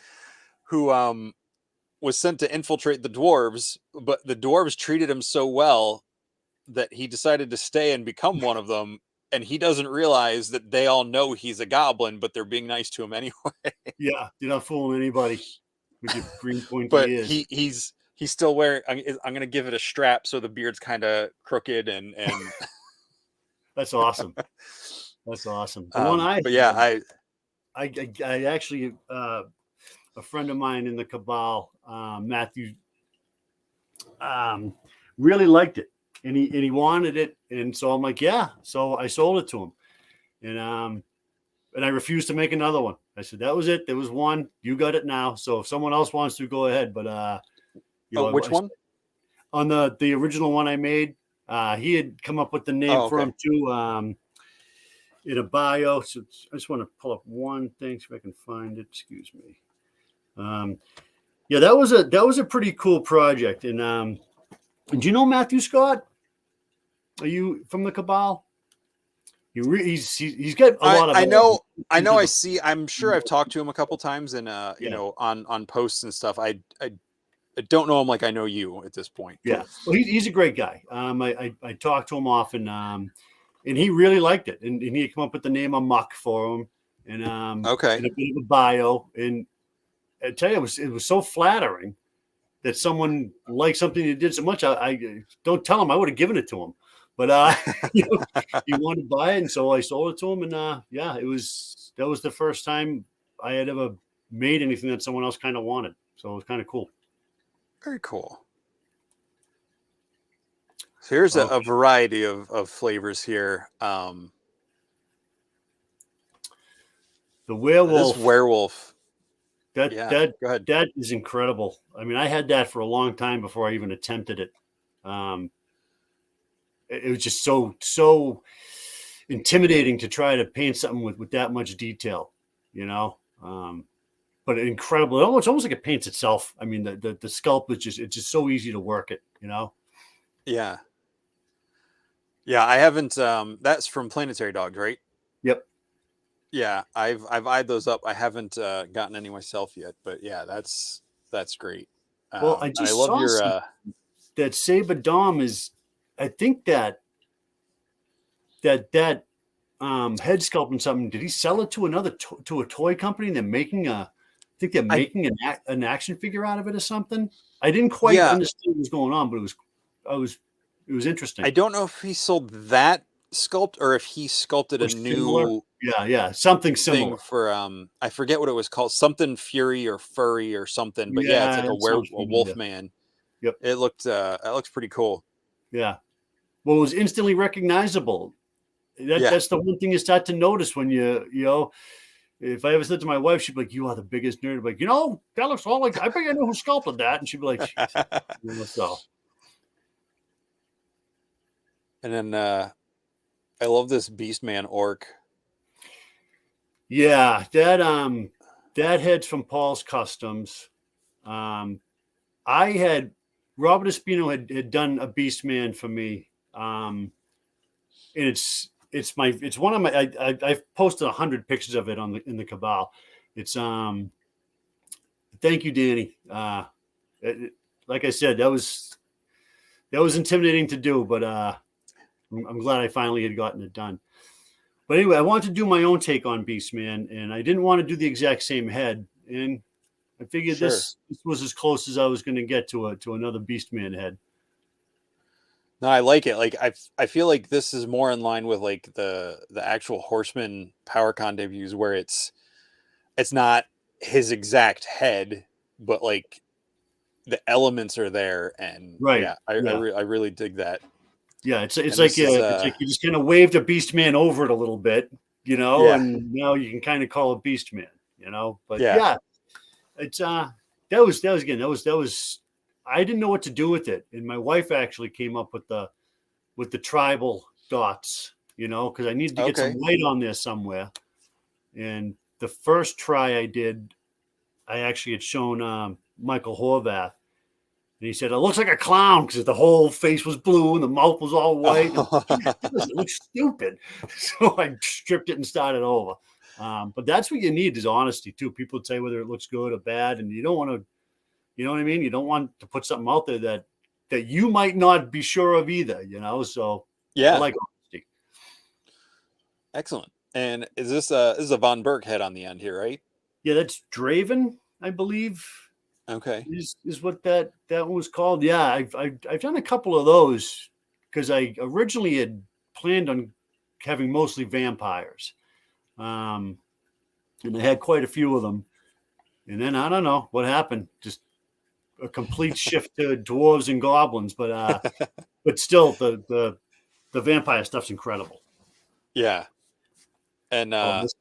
who was sent to infiltrate the dwarves, but the dwarves treated him so well that he decided to stay and become one of them, and he doesn't realize that they all know he's a goblin, but they're being nice to him anyway. Yeah, you're not fooling anybody with your green pointy But ears. he's still wearing. I'm gonna give it a strap so the beard's kind of crooked and That's awesome. That's awesome. The one I but yeah, had, I actually a friend of mine in the cabal, Matthew, um, really liked it, and he wanted it, and so I'm like, yeah. So I sold it to him, and I refused to make another one. I said that was it. There was one. You got it now. So if someone else wants to, go ahead. But oh, which one? on the original one I made, he had come up with the name Oh, for okay. him too. In a bio. So I just want to pull up one thing, see if I can find it. Excuse me. Yeah, that was a pretty cool project. And do you know Matthew Scott? Are you from the Cabal? He's got a lot of I know I know into I the see. I'm sure I've talked to him a couple times and you yeah. know on posts and stuff. I don't know him like I know you at this point. Yeah, well, he's a great guy. I talk to him often, and he really liked it. And he had come up with the name of Muck for him, Okay. and a bit of a bio. And I tell you, it was so flattering that someone liked something he did so much. I don't tell him I would have given it to him, but you know, he wanted to buy it, and so I sold it to him. And yeah, that was the first time I had ever made anything that someone else kind of wanted. So it was kind of cool. Very cool. So here's Okay. a variety of flavors here. The This werewolf. werewolf. That Yeah, that go ahead. that is incredible. I mean, I had that for a long time before I even attempted it. Um, it was just so intimidating to try to paint something with that much detail, you know. But incredible. It's almost like it paints itself. I mean, the sculpt is it's just so easy to work it, you know. Yeah. Yeah, I haven't that's from Planetary Dogs, right? Yep. Yeah, I've eyed those up. I haven't gotten any myself yet, but yeah, that's great. Well, I And I just love saw your that Saber Dom is. I think that head sculpt and something. Did he sell it to to a toy company? And they're making a think they're I making an action figure out of it or something. I didn't quite yeah, understand what was going on, but it was interesting. I don't know if he sold that sculpt or if he sculpted Or a similar. new Yeah, something thing similar. for I forget what it was called, something Fury or Furry or something, but yeah, it's Yeah, like it sounds a familiar. wolf man. Yep. It looked that looks pretty cool. Yeah. Well, it was instantly recognizable. Yeah. That's the one thing you start to notice when you know. If I ever said to my wife, she'd be like, "You are the biggest nerd." I'd be like, that looks all like. I bet I know who sculpted that, and she'd be like, "Jeez." So And then I love this Beastman orc. yeah, that head's from Paul's Customs. Um, I had Robert Espino had done a Beastman for me, and it's one of my I've posted 100 pictures of it in the Cabal. It's thank you, Danny. Like I said, that was intimidating to do, but I'm glad I finally had gotten it done. But anyway, I wanted to do my own take on Beastman, and I didn't want to do the exact same head. And I figured Sure. this was as close as I was going to get to another Beastman head. No, I like it. Like I feel like this is more in line with like the actual Horseman PowerCon debuts, where it's not his exact head, but like the elements are there, and Right. yeah, I really dig that. Yeah, it's And like you just kind of waved a Beastman over it a little bit, Yeah. and now you can kind of call it Beastman, But Yeah. yeah, it's that was I didn't know what to do with it, and my wife actually came up with the tribal dots, because I needed to get some white on there somewhere. And the first try I did, I actually had shown Michael Horvath, and he said, "It looks like a clown," because the whole face was blue and the mouth was all white. It looks stupid. So I stripped it and started over. But that's what you need is honesty too. People would say whether it looks good or bad, and you don't want to, you know what I mean? You don't want to put something out there that you might not be sure of either, So yeah, I like honesty. excellent. And is this a Von Berg head on the end here, right? Yeah, that's Draven, I believe. Okay. Is what that one was called. Yeah, I've done a couple of those because I originally had planned on having mostly vampires, and I had quite a few of them. And then I don't know what happened, just a complete shift to dwarves and goblins. But still, the vampire stuff's incredible. Yeah, and This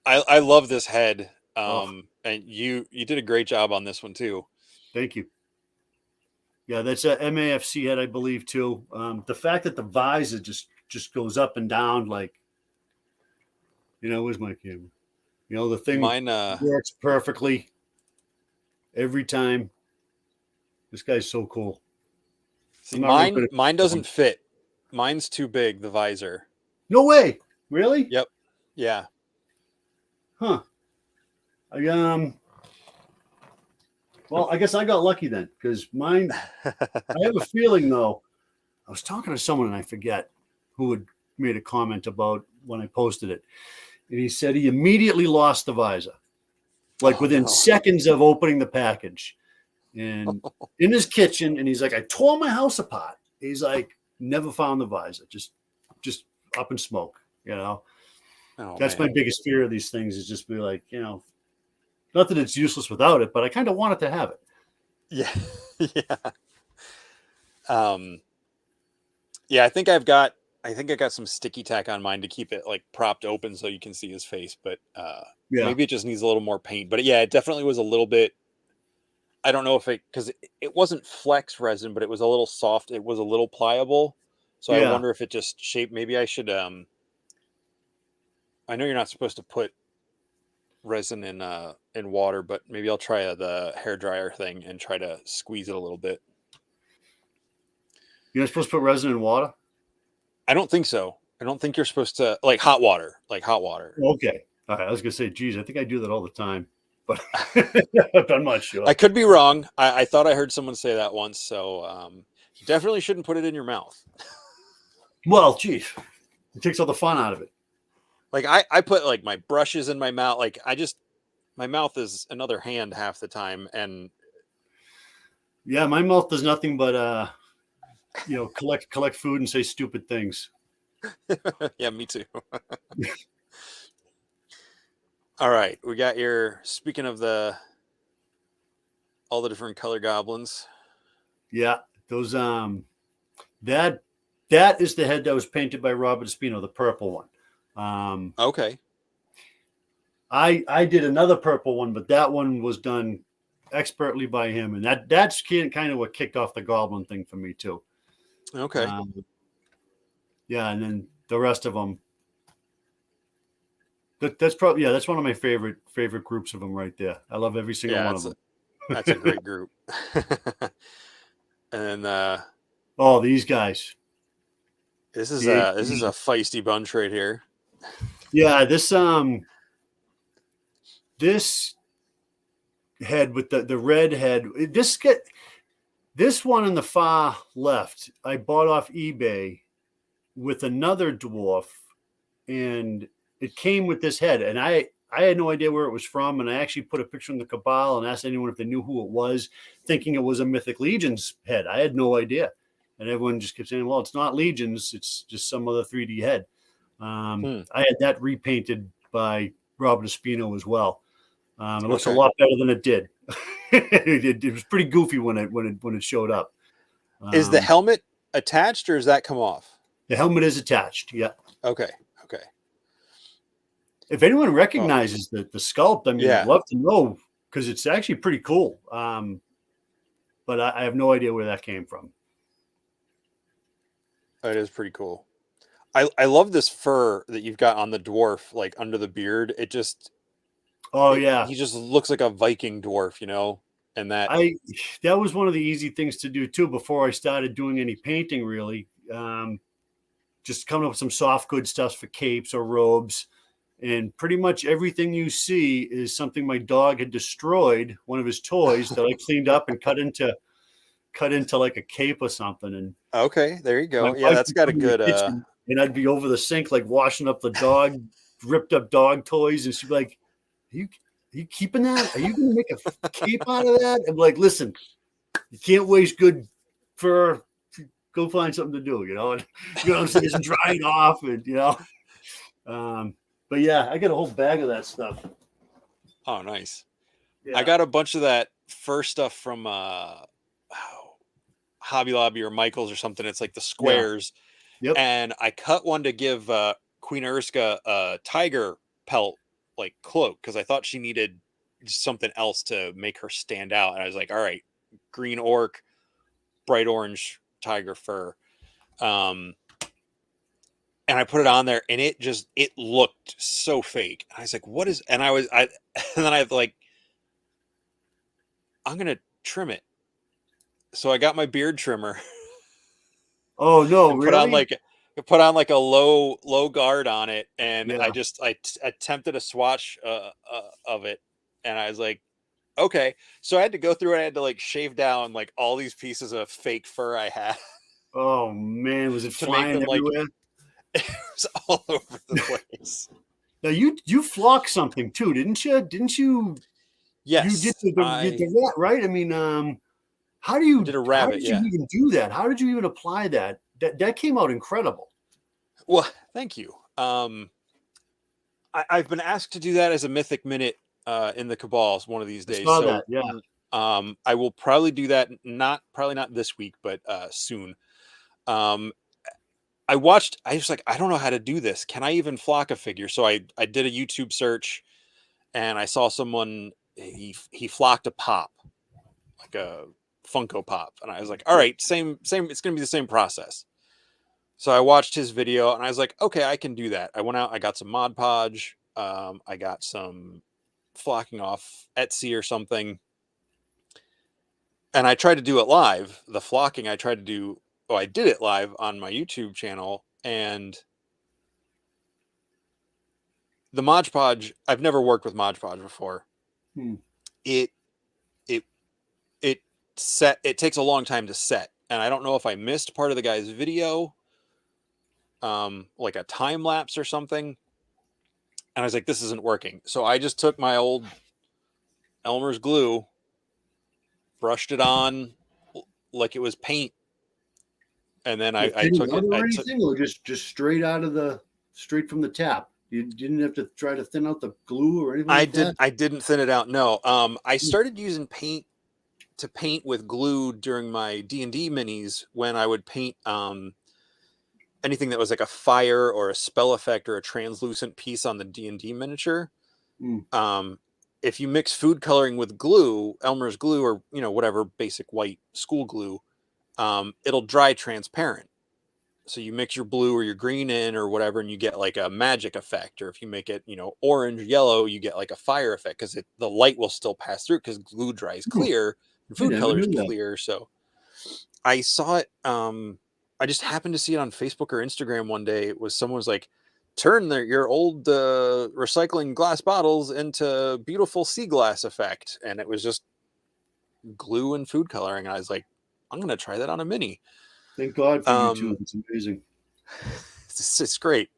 I love this head. And you did a great job on this one too. Thank you. Yeah, that's a MAFC head, I believe, too. The fact that the visor just goes up and down, like, where's my camera? The thing works perfectly every time. This guy's so cool. See, mine doesn't fit. Mine's too big, the visor. No way. Really? Yep. Yeah. Huh. Well, I guess I got lucky then, because mine, I have a feeling, though, I was talking to someone, and I forget who had made a comment about when I posted it. And he said he immediately lost the visor, like within seconds of opening the package. And in his kitchen, and he's like, I tore my house apart. He's like, never found the visor, just up in smoke, That's my biggest fear of these things, is just be like, not that it's useless without it, but I kind of want it to have it. Yeah. Yeah. Yeah, I think I got some sticky tack on mine to keep it like propped open so you can see his face, but maybe it just needs a little more paint. But yeah, it definitely was a little bit, I don't know if because it wasn't flex resin, but it was a little soft. It was a little pliable. So I wonder if it just shaped. Maybe I should, I know you're not supposed to put resin in water, but maybe I'll try the hair dryer thing and try to squeeze it a little bit. You're not supposed to put resin in water? I don't think so. I don't think you're supposed to, like hot water. Okay. All right. I was going to say, geez, I think I do that all the time, but I'm not sure. I could be wrong. I thought I heard someone say that once. So you definitely shouldn't put it in your mouth. Well, geez, it takes all the fun out of it. Like I put like my brushes in my mouth. Like my mouth is another hand half the time, and Yeah, my mouth does nothing but collect food and say stupid things. yeah, me too. All right, we got your. Speaking of all the different color goblins. Yeah, those that that is the head that was painted by Robert Espino, the purple one. Okay. I did another purple one, but that one was done expertly by him, and that's kind of what kicked off the goblin thing for me too. Okay. Yeah, and then the rest of them. That's probably that's one of my favorite groups of them right there. I love every single one of them. That's a great group. And oh, these guys. This is a feisty bunch right here. Yeah, this head with the red head. This one in the far left, I bought off eBay with another dwarf, and it came with this head, and I had no idea where it was from, and I actually put a picture in the Cabal and asked anyone if they knew who it was, thinking it was a Mythic Legions head. I had no idea, and everyone just kept saying, "Well, it's not Legions; it's just some other 3D head." I had that repainted by Robert Espino as well. It looks a lot better than it did. it was pretty goofy when it showed up. Is the helmet attached, or does that come off? The helmet is attached. Yeah. Okay. If anyone recognizes the sculpt, I mean, yeah. I'd love to know, because it's actually pretty cool. But I have no idea where that came from. It is pretty cool. I love this fur that you've got on the dwarf, like under the beard. It just he just looks like a Viking dwarf, and that was one of the easy things to do too before I started doing any painting, really. Just coming up with some soft good stuff for capes or robes. And pretty much everything you see is something my dog had destroyed, one of his toys that I cleaned up and cut into like a cape or something. And okay, there you go. Yeah, that's got a good kitchen, and I'd be over the sink like washing up the dog ripped up dog toys, and she'd be like, are you keeping that? Are you gonna make a cape out of that? I'm like, listen, you can't waste good fur. Go find something to do, and, so it's drying off, and but yeah, I got a whole bag of that stuff. Oh, nice. Yeah. I got a bunch of that fur stuff from Hobby Lobby or Michael's or something. It's like the squares. Yeah. Yep. And I cut one to give Queen Urska a tiger pelt like cloak, because I thought she needed something else to make her stand out. And I was like, all right, green orc, bright orange tiger fur. And I put it on there, and it looked so fake. And I was like, what is, and then I like, I'm going to trim it. So I got my beard trimmer. Oh no, really? Put on like a low guard on it. And I attempted a swatch of it. And I was like, okay. So I had to go through it. I had to like shave down like all these pieces of fake fur I had. Oh man, was it flying everywhere? It was all over the place. Now you flocked something too, didn't you? Yes, you did the rat, right? I mean, how do you? I did a rabbit. How did you even do that? How did you even apply that? That came out incredible. Well, thank you. I've been asked to do that as a Mythic Minute in the Cabals one of these days. I saw that, yeah. I will probably do that. Probably not this week, but soon. I was like, I don't know how to do this. Can I even flock a figure? So I did a YouTube search, and I saw someone, he flocked a pop, like a Funko Pop. And I was like, all right, same, it's going to be the same process. So I watched his video, and I was like, okay, I can do that. I went out, I got some Mod Podge. I got some flocking off Etsy or something. And I tried to do it live. The flocking I tried to do, I did it live on my YouTube channel, and the Mod Podge, I've never worked with Mod Podge before. It takes a long time to set, and I don't know if I missed part of the guy's video, like a time lapse or something. And I was like, this isn't working. So I just took my old Elmer's glue, brushed it on like it was paint, and then I Thin took it out it. or anything, or just straight from the tap. You didn't have to try to thin out the glue or anything like that. I didn't thin it out. No. I started using paint to paint with glue during my D&D minis when I would paint anything that was like a fire or a spell effect or a translucent piece on the D&D miniature. Mm. If you mix food coloring with glue, Elmer's glue, or whatever basic white school glue, it'll dry transparent. So you mix your blue or your green in or whatever, and you get like a magic effect. Or if you make it, orange, yellow, you get like a fire effect because the light will still pass through because glue dries clear and I food never color is knew that. clear. So I saw it. I just happened to see it on Facebook or Instagram one day. It was someone was like, turn your old recycling glass bottles into beautiful sea glass effect, and it was just glue and food coloring. And I was like, I'm gonna try that on a mini. Thank God for YouTube. It's amazing. It's great.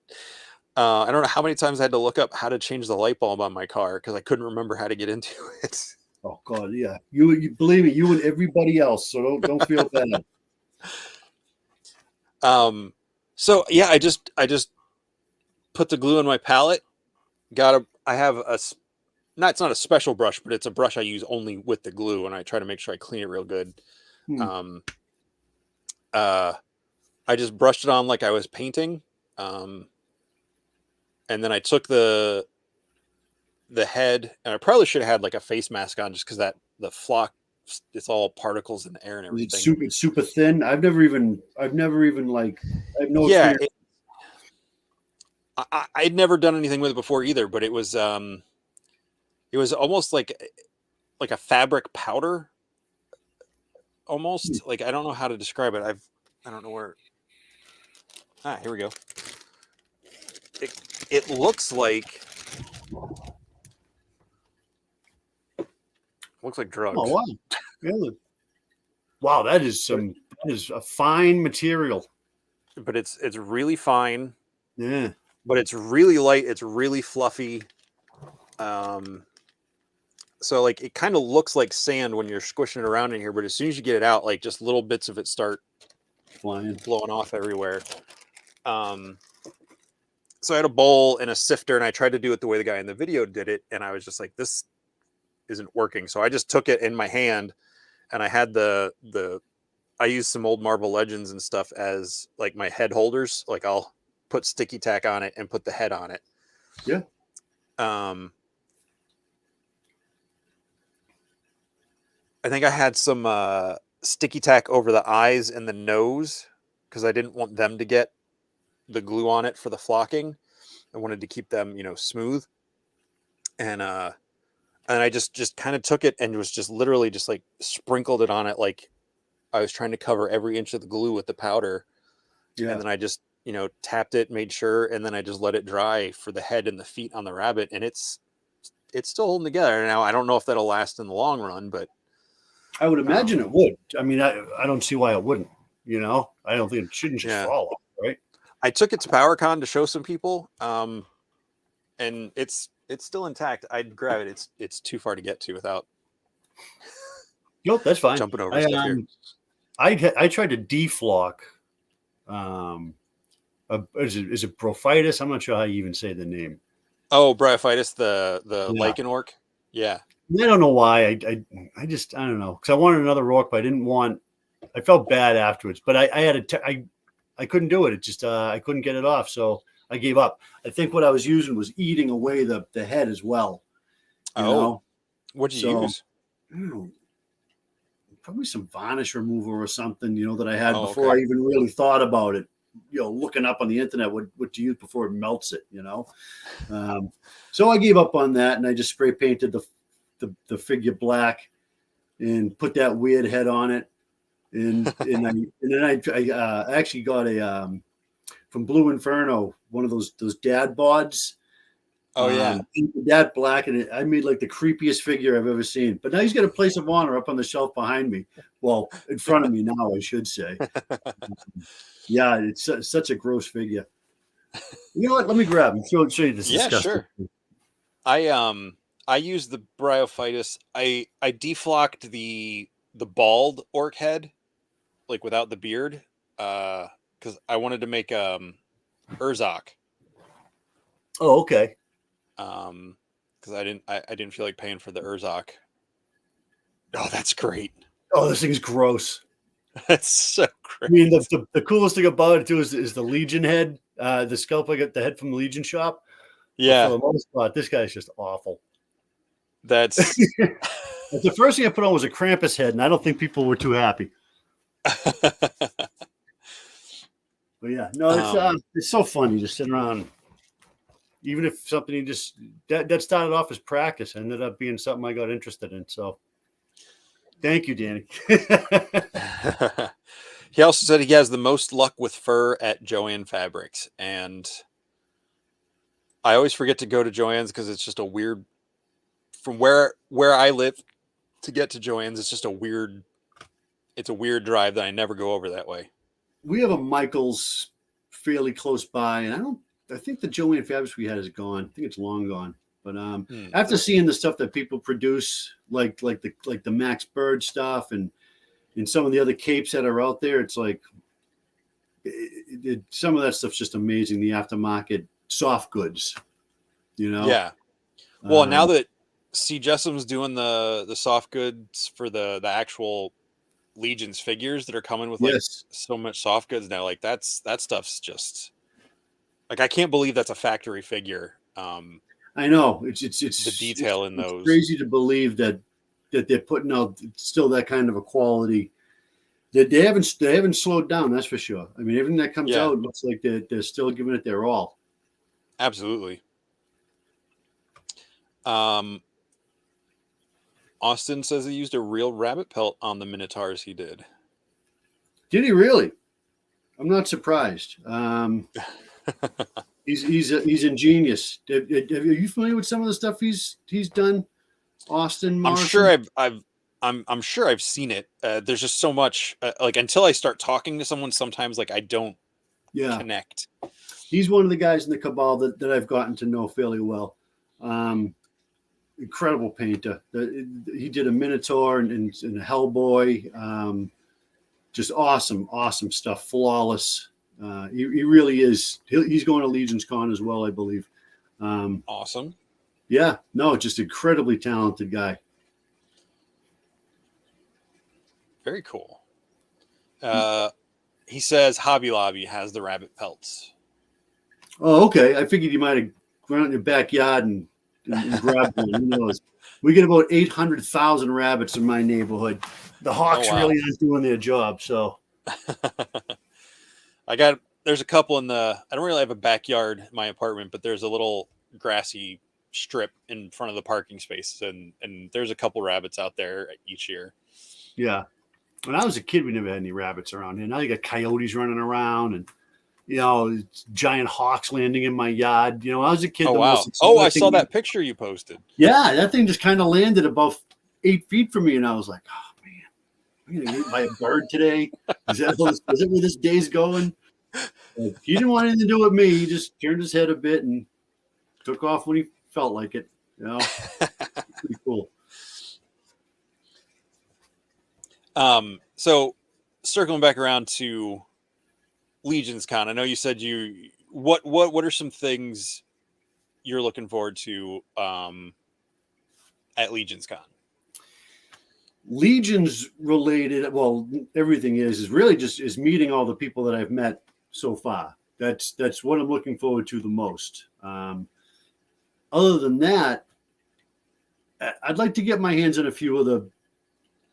I don't know how many times I had to look up how to change the light bulb on my car because I couldn't remember how to get into it. Oh God, yeah. You believe me, you and everybody else. So don't feel bad. So yeah, I just put the glue in my palette. I have it's not a special brush, but it's a brush I use only with the glue, and I try to make sure I clean it real good. I just brushed it on like I was painting. And then I took the head, and I probably should have had like a face mask on just because the flock, it's all particles in the air and everything. It's super thin. I've never even like, I have no Yeah, experience. I'd never done anything with it before either, but it was almost like a fabric powder, almost. Like, I don't know how to describe it. I don't know where. Here we go. It looks like drugs. Oh wow! Yeah. Wow, that is a fine material. But it's really fine. Yeah. But it's really light. It's really fluffy. So like it kind of looks like sand when you're squishing it around in here, but as soon as you get it out, like just little bits of it start blowing off everywhere. So I had a bowl and a sifter, and I tried to do it the way the guy in the video did it, and I was just like, this isn't working. So I just took it in my hand, and I had I used some old Marble Legends and stuff as like my head holders. Like I'll put sticky tack on it and put the head on it. Yeah. I think I had some sticky tack over the eyes and the nose because I didn't want them to get the glue on it for the flocking. I wanted to keep them, smooth. And I just kind of took it and was just literally just like sprinkled it on it like I was trying to cover every inch of the glue with the powder. Yeah. And then I just, tapped it, made sure, and then I just let it dry for the head and the feet on the rabbit, and it's still holding together. Now I don't know if that'll last in the long run, but I would imagine it would. I mean, I don't see why it wouldn't. I don't think it shouldn't just fall off, right? I took it to PowerCon to show some people, and it's still intact. I'd grab it. It's too far to get to without. Nope, that's fine. Jumping over stuff here. I tried to deflock. Is it Brophytus? I'm not sure how you even say the name. Oh, Bryophytus, the lichen orc. Yeah. I don't know why. I don't know, because I wanted another orc, but I didn't want. I felt bad afterwards, but I couldn't do it. It just I couldn't get it off, so I gave up. I think what I was using was eating away the head as well. What'd you use? I don't know, probably some varnish remover or something, that I had before I even really thought about it. Looking up on the internet what to use before it melts it. So I gave up on that, and I just spray painted the figure black and put that weird head on it. And then I actually got a from Blue Inferno, one of those dad bods. Oh yeah, that black, and I made like the creepiest figure I've ever seen. But now he's got a place of honor up on the shelf behind me. Well, in front of me now, I should say. Yeah, it's such a gross figure. You know what? Let me grab him. Show you this. Yeah, sure. I I used the Bryophytus. I deflocked the bald orc head, like without the beard, because I wanted to make Urzok. Oh, okay. Because I didn't feel like paying for the Urzok. Oh, that's great. Oh, this thing's gross. That's so I great. mean, the coolest thing about it too is the Legion head, the scalp I got the head from the Legion shop. But for Yeah, the most part, this guy's just awful. that's. The first thing I put on was a Krampus head, and I don't think people were too happy. But yeah, no, it's so funny just sitting around. Even if something you just that started off as practice, ended up being something I got interested in. So, thank you, Danny. He also said he has the most luck with fur at Joann Fabrics, and I always forget to go to Joann's because it's just a weird. From where I live to get to Joann's, it's just a weird. It's a weird drive that I never go over that way. We have a Michael's fairly close by, and I think the Joann Fabrics we had is gone. I think it's long gone. But after seeing the stuff that people produce, like the Max Bird stuff, and some of the other capes that are out there, it's like some of that stuff's just amazing. The aftermarket soft goods, Yeah. Well, now that C. Jessum's doing the soft goods for the actual Legions figures that are coming with like so much soft goods now, like that stuff's just like I can't believe that's a factory figure. I know it's the detail in those. It's crazy to believe that they're putting out still that kind of a quality. They haven't slowed down, that's for sure. I mean, everything that comes out looks like they're still giving it their all. Absolutely. Austin says he used a real rabbit pelt on the Minotaurs he did. Did he really? I'm not surprised. He's ingenious. Are you familiar with some of the stuff he's done, Austin Morrison? I'm sure I've seen it. There's just so much. Like until I start talking to someone, sometimes like I don't connect. He's one of the guys in the cabal that I've gotten to know fairly well. Incredible painter. He did a Minotaur and a Hellboy. Just awesome stuff. Flawless. He really is. He's going to LegionsCon as well, I believe. Awesome. Yeah. No, just incredibly talented guy. Very cool. He says Hobby Lobby has the rabbit pelts. Oh, okay. I figured you might have gone out in your backyard and grabbed one. Who knows? We get about 800,000 rabbits in my neighborhood. The Hawks really aren't doing their job. So there's a couple I don't really have a backyard in my apartment, but there's a little grassy strip in front of the parking spaces, and there's a couple rabbits out there each year. Yeah. When I was a kid, we never had any rabbits around here. Now you got coyotes running around and, giant hawks landing in my yard. When I was a kid. Oh, wow. I saw that picture you posted. Yeah. That thing just kind of landed about 8 feet from me. And I was like, oh, man, I'm going to get eaten by a bird today. Is that where this day's going? Like, he didn't want anything to do with me. He just turned his head a bit and took off when he felt like it. Pretty cool. So circling back around to LegionsCon, I know you said what are some things you're looking forward to at LegionsCon? Legions related, well, everything is really just meeting all the people that I've met so far. That's what I'm looking forward to the most. Other than that, I'd like to get my hands on a few of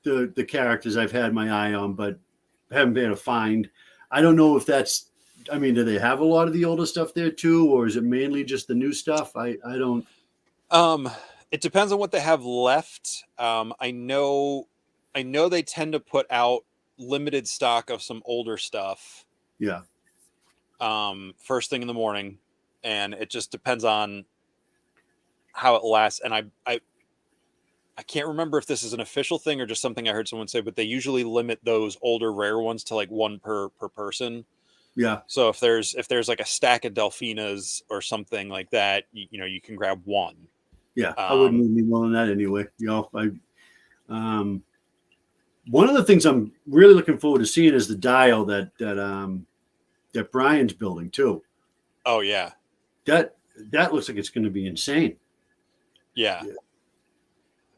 the characters I've had my eye on, but haven't been able to find. I don't know if that's, do they have a lot of the older stuff there too, or is it mainly just the new stuff? I don't. It depends on what they have left. I know they tend to put out limited stock of some older stuff. Yeah. First thing in the morning, and it just depends on how it lasts. And I can't remember if this is an official thing or just something I heard someone say, but they usually limit those older rare ones to like one per person. Yeah. So if there's like a stack of Delfinas or something like that, you can grab one. Yeah, I wouldn't need more than that anyway. One of the things I'm really looking forward to seeing is the dial that Brian's building too. Oh yeah. That looks like it's going to be insane. Yeah.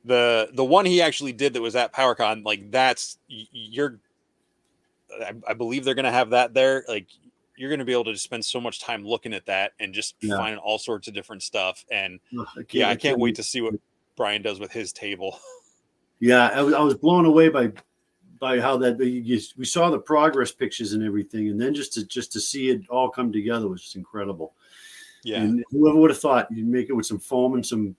The one he actually did that was at PowerCon, like that's I believe they're going to have that there. Like you're going to be able to just spend so much time looking at that and just find all sorts of different stuff. And I can't wait to see what Brian does with his table. Yeah, I was blown away by how that we saw the progress pictures and everything, and then just to see it all come together was just incredible. Yeah, and whoever would have thought you'd make it with some foam and some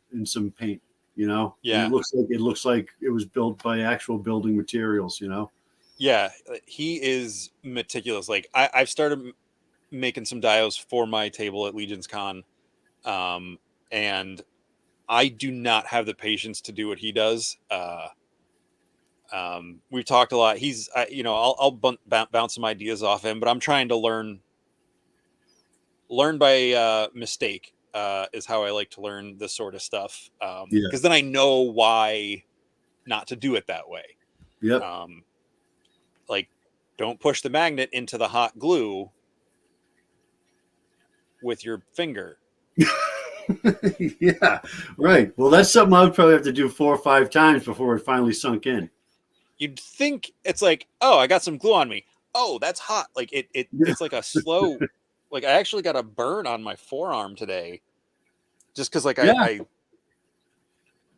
paint, Yeah, and it looks like it was built by actual building materials, Yeah, he is meticulous. Like I've started making some dios for my table at LegionsCon, and I do not have the patience to do what he does. We've talked a lot. He's, I'll bounce some ideas off him, but I'm trying to learn by mistake. Is how I like to learn this sort of stuff. Because then I know why not to do it that way. Yep. Like, don't push the magnet into the hot glue with your finger. Yeah, right. Well, that's something I would probably have to do 4 or 5 times before it finally sunk in. You'd think it's like, oh, I got some glue on me. Oh, that's hot. Like it's like a slow. Like I actually got a burn on my forearm today, just because I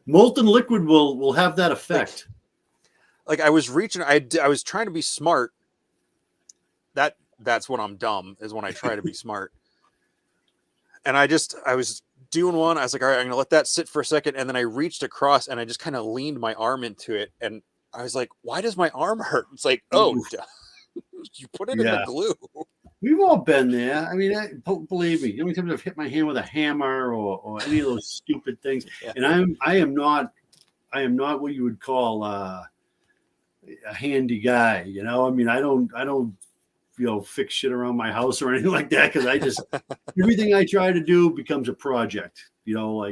molten liquid will have that effect. Like I was reaching. I was trying to be smart. That's when I'm dumb, is when I try to be smart. And I was doing one. I was like, all right, I'm gonna let that sit for a second, and then I reached across and I just kind of leaned my arm into it, and I was like, why does my arm hurt? It's like, oh, you put it in the glue. We've all been there. I mean, believe me, how many times I've hit my hand with a hammer or any of those stupid things. Yeah. And I am not what you would call a handy guy. I mean, I don't fix shit around my house or anything like that, because I just everything I try to do becomes a project.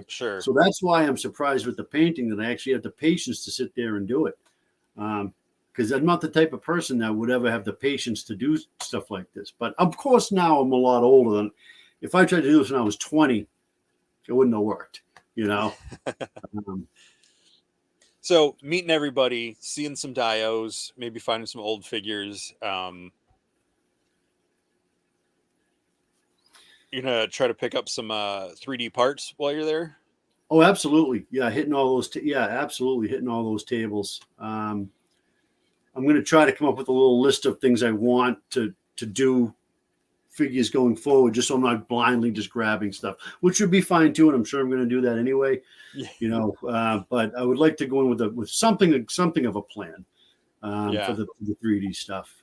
Sure. So that's why I'm surprised with the painting that I actually have the patience to sit there and do it. Because I'm not the type of person that would ever have the patience to do stuff like this. But of course, now I'm a lot older than if I tried to do this when I was 20, it wouldn't have worked, So meeting everybody, seeing some dios, maybe finding some old figures. You're gonna try to pick up some 3D parts while you're there. Oh, absolutely. Yeah, hitting all those. Absolutely hitting all those tables. I'm going to try to come up with a little list of things I want to do figures going forward, just so I'm not blindly just grabbing stuff, which would be fine too. And I'm sure I'm going to do that anyway, but I would like to go in with something of a plan for the 3D stuff.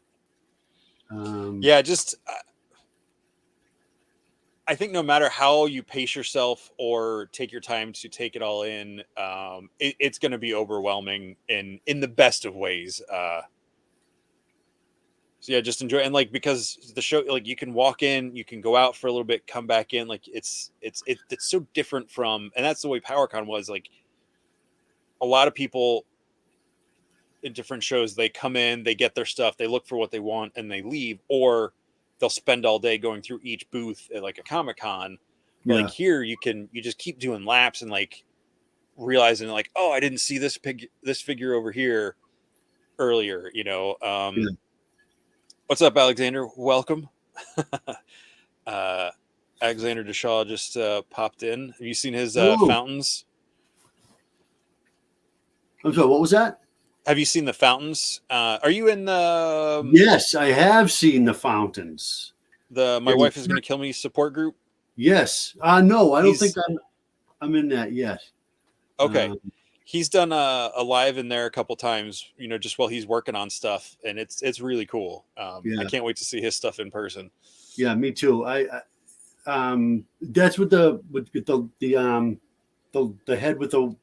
I think no matter how you pace yourself or take your time to take it all in, it's going to be overwhelming in the best of ways. So yeah, just enjoy. And because the show, you can walk in, you can go out for a little bit, come back in. It's so different from, and that's the way PowerCon was. A lot of people in different shows, they come in, they get their stuff, they look for what they want, and they leave, or they'll spend all day going through each booth at a Comic-Con. But here you just keep doing laps and realizing oh, I didn't see this figure over here earlier, What's up, Alexander? Welcome. Alexander Deshaw just popped in. Have you seen his fountains? I'm sorry, what was that? Have you seen the fountains? Are you in the... Yes, I have seen the fountains. My wife is going to kill me support group? Yes. No, I don't think I'm in that yet. Okay. He's done a live in there a couple times, just while he's working on stuff, and it's really cool. I can't wait to see his stuff in person. Yeah, me too. That's with the head with the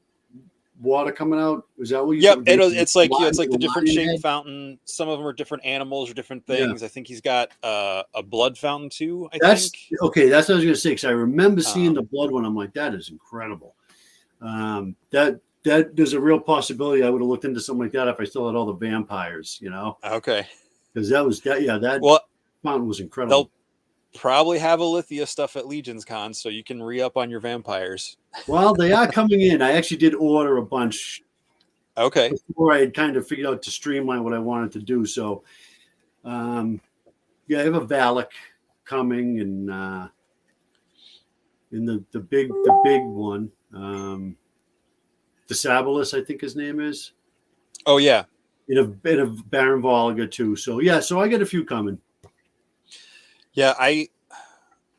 water coming out. Is that what you? Yep, it's like the different shaped fountain. Some of them are different animals or different things. I think he's got a blood fountain too. I think. Okay, that's what I was gonna say, because I remember seeing the blood one. I'm like, that is incredible. That there's a real possibility I would have looked into something like that if I still had all the vampires, Okay. because that Well, fountain was incredible. they'll probably have Alithia stuff at LegionsCon, so you can re-up on your vampires. Well, they are coming in. I actually did order a bunch Okay. before I had kind of figured out to streamline what I wanted to do. So, um, yeah, I have a Valak coming, and in the big one, the Sabalus, I think his name is. Oh yeah. In a Baron Volga too. So yeah, so I get a few coming. Yeah, I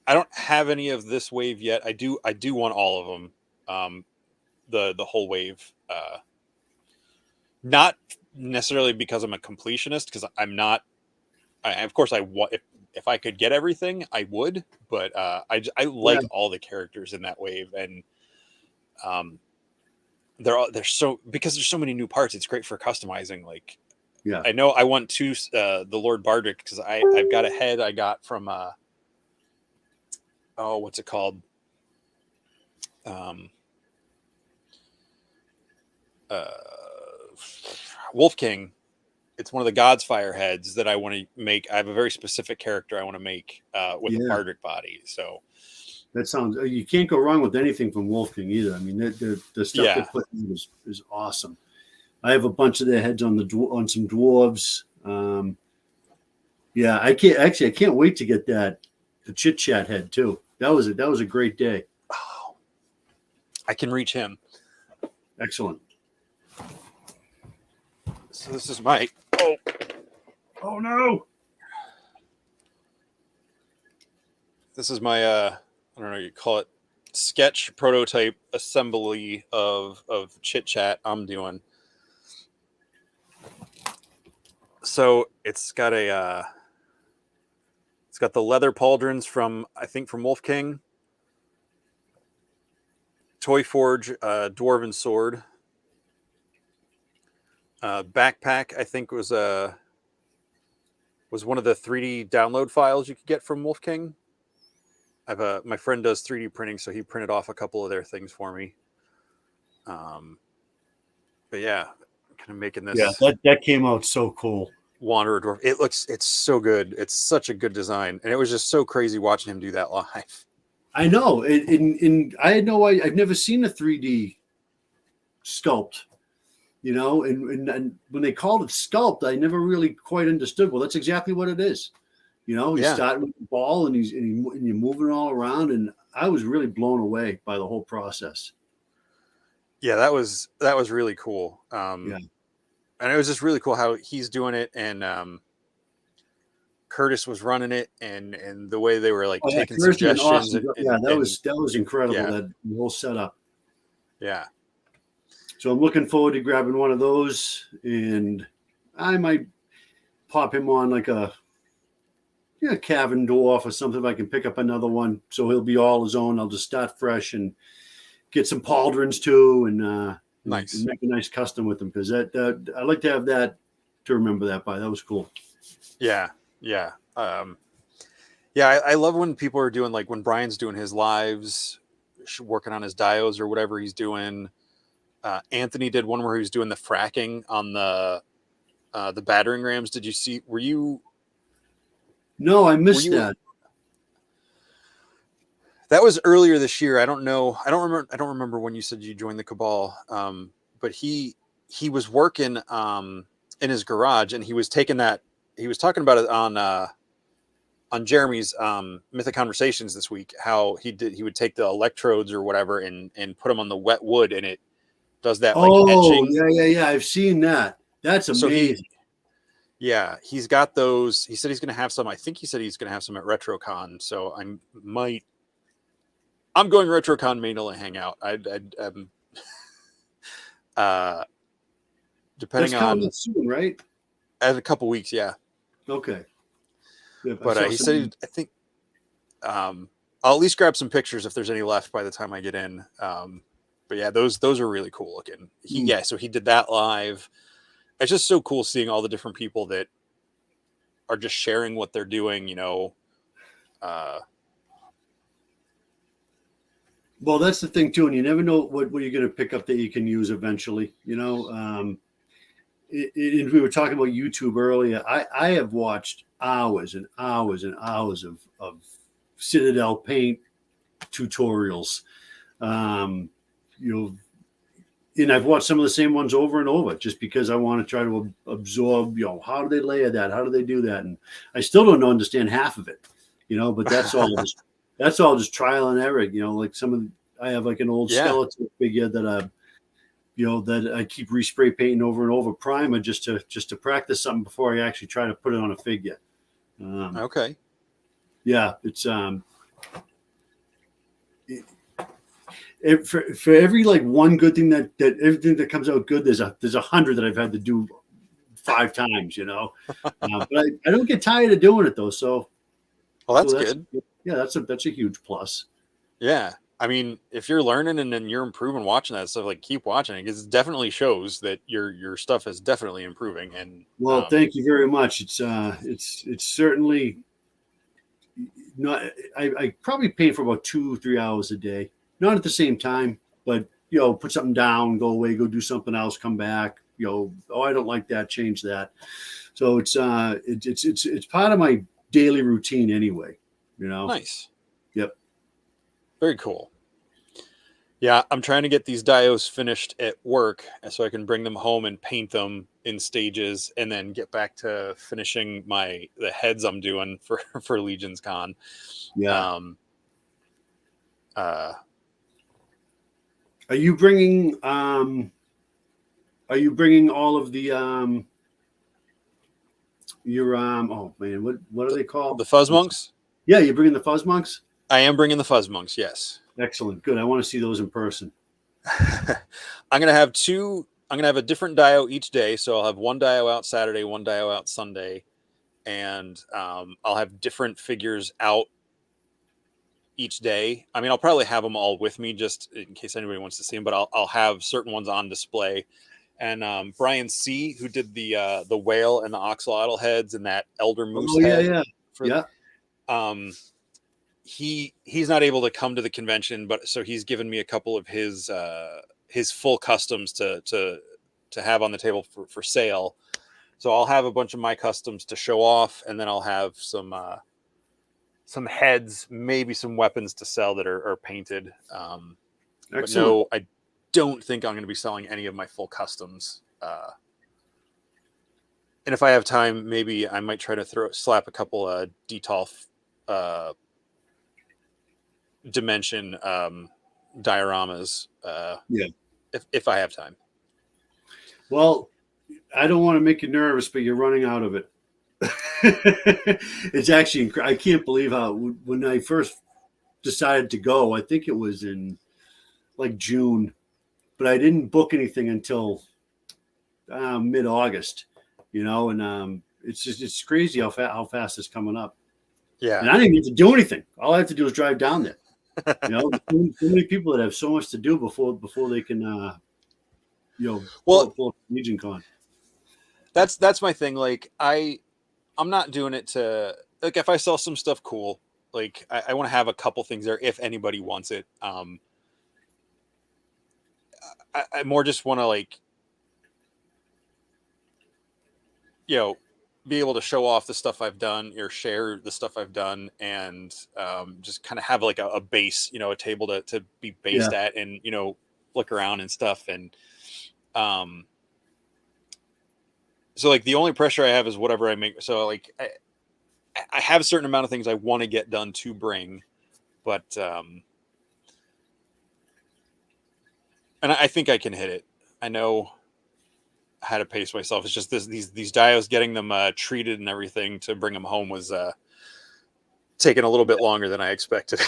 don't have any of this wave yet. I do want all of them. The whole wave. Not necessarily because I'm a completionist, because I'm not. Of course, I want if I could get everything, I would. But I like Yeah. all the characters in that wave, and they're so, because there's so many new parts. It's great for customizing. Like, Yeah. I know I want to the Lord Bardric, because I've got a head I got from what's it called? Um, uh, Wolf King. It's one of the God's Fire heads that I want to make. I have a very specific character I want to make with a Yeah. Bardric body. So That sounds. You can't go wrong with anything from Wolf King either. I mean, the stuff they yeah, put in is awesome. I have a bunch of their heads on on some dwarves. Yeah, I can't wait to get the Chit Chat head too. That was a great day. oh, I can reach him. Excellent. So this is my Oh no. this is my I don't know what you call it, sketch prototype assembly of Chit Chat I'm doing. So it's got the leather pauldrons from, I think, from Wolf King. Toy Forge dwarven sword. Backpack, I think, was one of the 3D download files you could get from Wolf King. My friend does 3D printing, so he printed off a couple of their things for me. But yeah, kind of making this. Yeah, that came out so cool. Wanderer Dwarf. It's so good. It's such a good design, and it was just so crazy watching him do that live. I know. I had no idea. I've never seen a 3D sculpt, and when they called it sculpt, I never really quite understood. Well, that's exactly what it is. You Yeah. start with the ball and you're moving all around, and I was really blown away by the whole process. Yeah, that was really cool. Yeah. And it was just really cool how he's doing it, and Curtis was running it, and the way they were like taking Kirsty and suggestions, Austin, that was incredible. yeah, That whole setup. yeah. So I'm looking forward to grabbing one of those, and I might pop him on like a Cavern Dwarf or something. If I can pick up another one, so he'll be all his own. I'll just start fresh and get some pauldrons too, and Nice. and make a nice custom with them, because that I like to have that to remember that by. That was cool. Yeah, yeah. I love when people are doing, like when Brian's doing his lives, working on his dios or whatever he's doing. Anthony did one where he was doing the fracking on the battering rams. Did you see? Were you? No, I missed that. That was earlier this year. I don't know. I don't remember when you said you joined the Cabal. But he was working in his garage, and he was taking that. He was talking about it on Jeremy's Mythic Conversations this week. How he would take the electrodes or whatever and put them on the wet wood, and it does that like etching. Yeah. I've seen that. That's amazing. So he's got those. He said he's going to have some. I think he said he's going to have some at RetroCon. So I'm going RetroCon mainly to hang out. Depending That's on soon, right? in a couple weeks, yeah. Okay. Yeah, But he said, I think I'll at least grab some pictures if there's any left by the time I get in. But yeah, those are really cool looking. So he did that live. It's just so cool seeing all the different people that are just sharing what they're doing, Well, that's the thing too, and you never know what you're going to pick up that you can use eventually. We were talking about YouTube earlier. I have watched hours and hours and hours of Citadel paint tutorials. Um, you know, and I've watched some of the same ones over and over just because I want to try to absorb, how do they layer that? How do they do that? And I still don't understand half of it, but that's all just trial and error, like I have like an old Yeah. skeleton figure that I keep respray painting over and over primer just to practice something before I actually try to put it on a figure. Okay. Yeah, it's for every like one good thing that everything that comes out good, there's 100 that I've had to do 5 times, but I don't get tired of doing it though. So Well, that's good. yeah, that's a huge plus. Yeah. I mean, if you're learning and then you're improving watching that stuff, like keep watching it because it definitely shows that your stuff is definitely improving. And Well, thank you very much. It's certainly not. I probably paint for about 2-3 hours a day, not at the same time, but put something down, go away, go do something else, come back. Oh, I don't like that, change that. So it's part of my daily routine anyway. nice. Yep. Very cool. Yeah, I'm trying to get these dios finished at work so I can bring them home and paint them in stages and then get back to finishing the heads I'm doing for for LegionsCon. Yeah. Um uh Are you bringing all of the your oh man, what are they called? the fuzz monks? Yeah, you're bringing the fuzz monks. I am bringing the fuzz monks, yes. Excellent, good. I want to see those in person. I'm gonna have two. I'm gonna have a different dio each day, so I'll have one dio out Saturday, one dio out Sunday, and I'll have different figures out each day. I mean, I'll probably have them all with me just in case anybody wants to see them, but I'll have certain ones on display. And Brian C, who did the whale and the oxalotl heads and that elder moose Oh yeah, head, yeah, for yeah. He's not able to come to the convention, but so he's given me a couple of his full customs to have on the table for sale. So I'll have a bunch of my customs to show off, and then I'll have some heads, maybe some weapons to sell that are painted. But no, I don't think I'm going to be selling any of my full customs. And if I have time, maybe I might try to slap a couple Detolf dimension dioramas. Yeah. If I have time. Well, I don't want to make you nervous, but you're running out of it. It's actually, I can't believe how when I first decided to go, I think it was in like June, but I didn't book anything until mid-August. And it's crazy how fast it's coming up. Yeah. And I didn't get to do anything. All I have to do is drive down there. So many people that have so much to do before they can pull LegionCon. That's my thing. Like I'm not doing it to, like, if I sell some stuff, cool. Like I want to have a couple things there if anybody wants it. I more just want to, like, be able to show off the stuff I've done or share the stuff I've done, and just kind of have like a base, a table to be based at, and look around and stuff. And so like the only pressure I have is whatever I make. So like I have a certain amount of things I want to get done to bring, but and I think I can hit it. I know how to pace myself. It's just these dios, getting them treated and everything to bring them home was taking a little bit longer than I expected.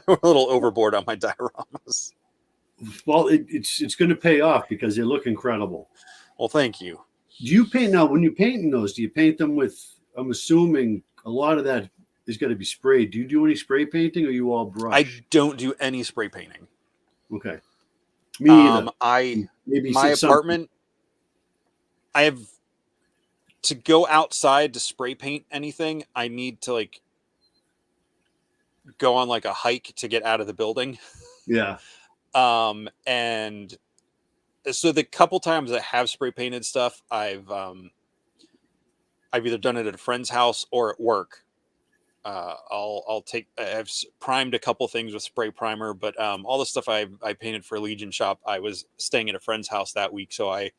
I'm a little overboard on my dioramas. Well, it's going to pay off because they look incredible. Well, thank you. Do you paint now? When you're painting those, do you paint them with? I'm assuming a lot of that is going to be sprayed. Do you do any spray painting, or you all brush? I don't do any spray painting. Okay. Me either. My apartment, I have to go outside to spray paint anything. I need to like go on like a hike to get out of the building. Yeah. And so the couple times I have spray painted stuff, I've either done it at a friend's house or at work. I've primed a couple things with spray primer, but all the stuff I painted for Legion shop, I was staying at a friend's house that week, so I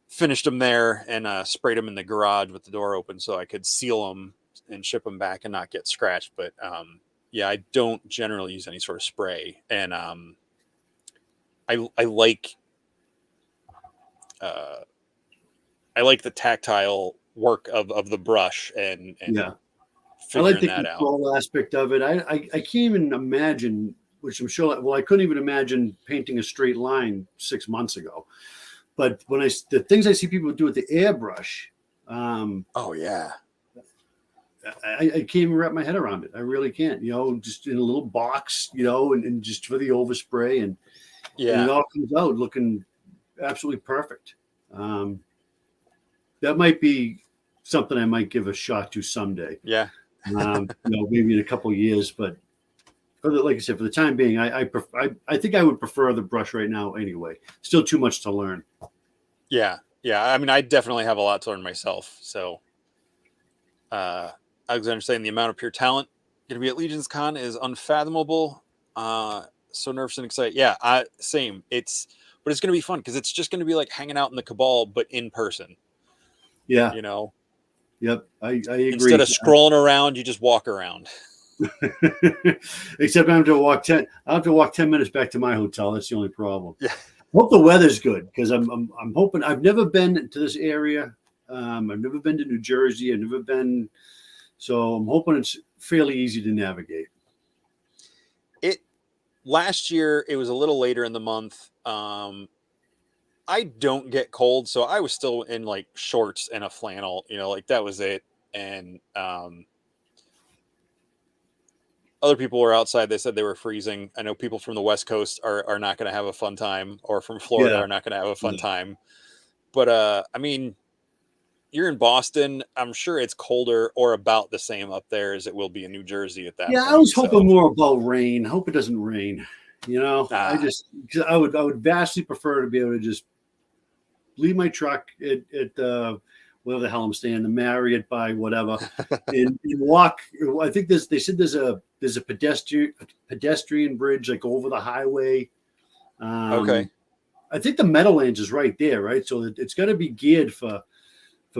finished them there and sprayed them in the garage with the door open so I could seal them and ship them back and not get scratched. But yeah, I don't generally use any sort of spray, and I like the tactile work of the brush and Yeah. I like figuring the that out. control aspect of it. I can't even imagine, which I'm sure, well, I couldn't even imagine painting a straight line 6 months ago. But when the things I see people do with the airbrush, Oh yeah, I can't even wrap my head around it. I really can't, just in a little box, and just for the overspray and it all comes out looking absolutely perfect. That might be something I might give a shot to someday. Yeah. Maybe in a couple of years, but like I said, for the time being, I think I would prefer the brush right now anyway. Still too much to learn. Yeah. I mean, I definitely have a lot to learn myself. So, Alexander saying the amount of pure talent going to be at LegionsCon is unfathomable. So nervous and excited. Yeah, same. But it's going to be fun because it's just going to be like hanging out in the Cabal, but in person. Yeah. Yep. I agree. Instead of scrolling around, you just walk around. Except I have to walk 10 minutes back to my hotel. That's the only problem. Yeah. Hope the weather's good because I'm hoping. I've never been to this area. I've never been to New Jersey. I've never been, so I'm hoping it's fairly easy to navigate. Last year it was a little later in the month. I don't get cold, so I was still in like shorts and a flannel. Like that was it. And other people were outside. They said they were freezing. I know people from the West Coast are not going to have a fun time, or from Florida are not going to have a fun time. But I mean, you're in Boston. I'm sure it's colder or about the same up there as it will be in New Jersey at that point. I was hoping more about rain. Hope it doesn't rain. I would vastly prefer to be able to just leave my truck at whatever the hell I'm staying, the Marriott by whatever, and walk. I think they said there's a pedestrian bridge like over the highway. Okay. I think the Meadowlands is right there, right? So it's got to be geared for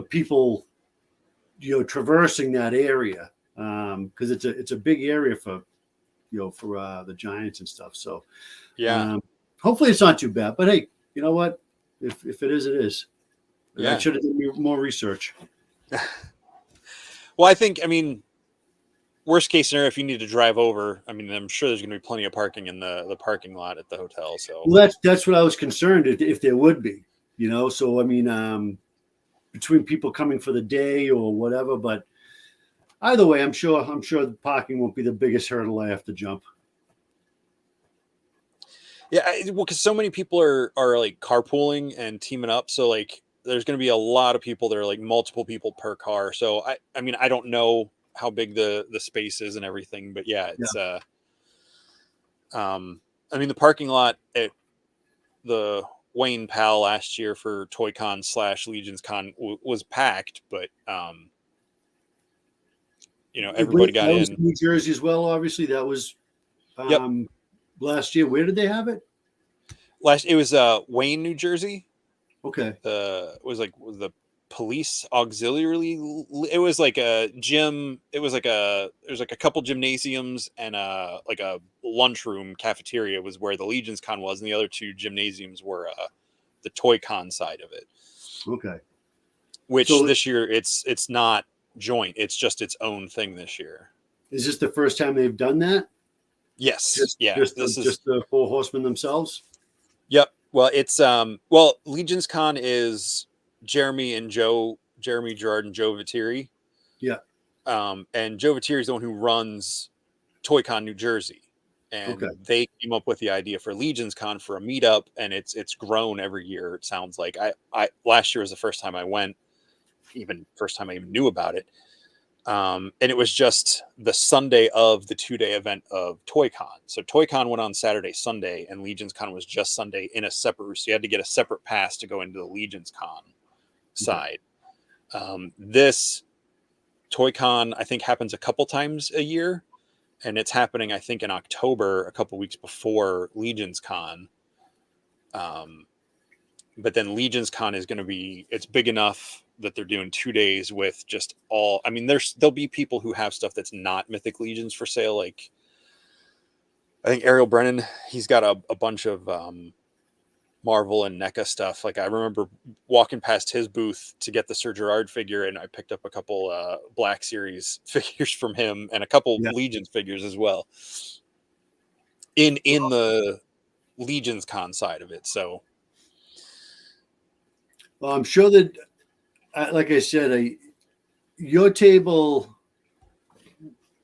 people, traversing that area, because it's a big area for the Giants and stuff. So hopefully it's not too bad. But hey, you know what? If it is, it is. Yeah. I should have done more research. Well, I mean, worst case scenario, if you need to drive over, I mean, I'm sure there's going to be plenty of parking in the parking lot at the hotel. So that's what I was concerned if there would be, So I mean, between people coming for the day or whatever, but either way, I'm sure the parking won't be the biggest hurdle I have to jump. Yeah, well, because so many people are like carpooling and teaming up, so like there's going to be a lot of people that are like multiple people per car. So I mean, I don't know how big the space is and everything, but yeah, it's I mean, the parking lot at the Wayne Pal last year for ToyCon / LegionsCon was packed, but everybody got in. New Jersey as well. Obviously, that was last year. Where did they have it? It was Wayne, New Jersey. Okay. It was the police auxiliary. It was like a gym. There's like a couple gymnasiums and like a lunchroom cafeteria was where the LegionsCon was, and the other two gymnasiums were the ToyCon side of it. Okay. Which this year it's not joint. It's just its own thing this year. Is this the first time they've done that? Yes. Just the Four Horsemen themselves. Yep. Well, it's LegionsCon is Jeremy Gerard and Joe Viteri. Yeah. And Joe Viteri is the one who runs ToyCon New Jersey, and they came up with the idea for LegionsCon for a meetup, and it's grown every year. It sounds like I last year was the first time I went, even first time I even knew about it. And it was just the Sunday of the 2-day event of ToyCon. So ToyCon went on Saturday, Sunday, and LegionsCon was just Sunday in a separate. So you had to get a separate pass to go into the LegionsCon side. This ToyCon, I think, happens a couple times a year, and it's happening, I think, in October, a couple weeks before LegionsCon. But then LegionsCon is going to be, it's big enough that they're doing 2 days with just all, I mean, there'll be people who have stuff that's not Mythic Legions for sale. Like, I think Ariel Brennan, he's got a bunch of Marvel and NECA stuff. Like, I remember walking past his booth to get the Sir Gerard figure, and I picked up a couple Black Series figures from him and a couple Legions figures as well in the LegionsCon side of it. So, well, I'm sure that, like I said, your table.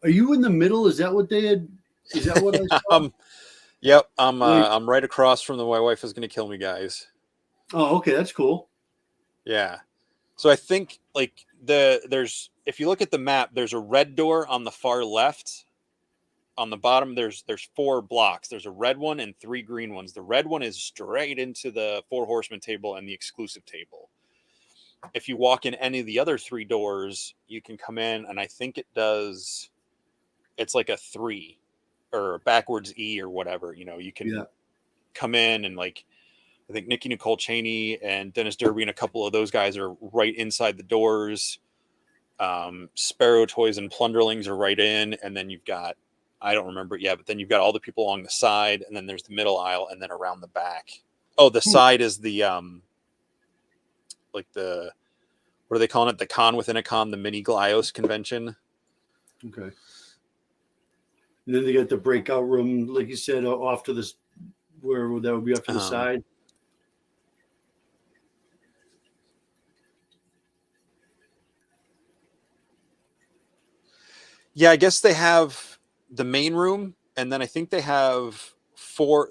Are you in the middle? Is that what they had? Is that what I saw? Yep, I'm right across from the My Wife Is Gonna Kill Me guys. Oh, okay, that's cool. Yeah, so I think like there's, if you look at the map, there's a red door on the far left. On the bottom, there's 4 blocks. There's a red one and 3 green ones. The red one is straight into the 4 Horsemen table and the exclusive table. If you walk in any of the other 3 doors, you can come in, and I think it does. It's like a 3 or backwards E or whatever. You know, you can come in, and like, I think Nikki Nicole Cheney and Dennis Derby and a couple of those guys are right inside the doors. Sparrow Toys and Plunderlings are right in, and then you've got, I don't remember it yet, but then you've got all the people along the side, and then there's the middle aisle, and then around the back. Oh, the side is the like the, what are they calling it? The con within a con, the mini Glios convention. Okay. And then they got the breakout room, like you said, off to this, where that would be off to the side. Yeah, I guess they have the main room, and then I think they have 4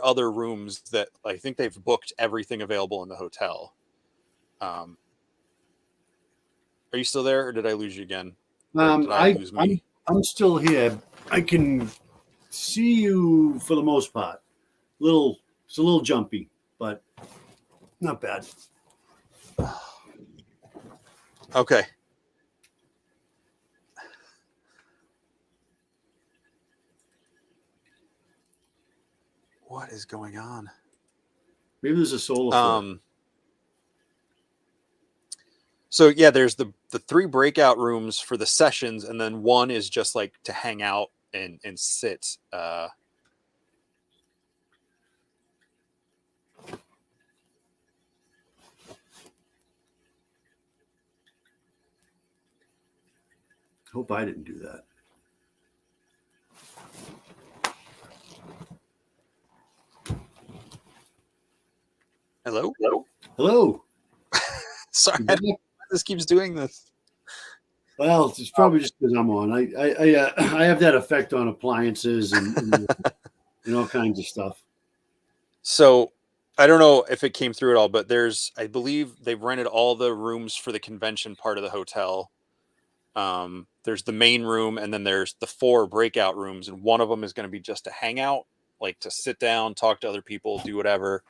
other rooms that I think they've booked everything available in the hotel. Are you still there, or did I lose you again? Did I lose me? I'm still here. I can see you for the most part. It's a little jumpy, but not bad. Okay. What is going on? Maybe there's a solar flare. So yeah, there's the 3 breakout rooms for the sessions, and then one is just like to hang out and sit. Hope I didn't do that. Hello? Hello. Sorry, this keeps doing this. Well, it's probably just because I'm on. I have that effect on appliances and all kinds of stuff. So I don't know if it came through at all, but I believe they've rented all the rooms for the convention part of the hotel. There's the main room, and then there's the 4 breakout rooms, and one of them is going to be just a hangout, like to sit down, talk to other people, do whatever.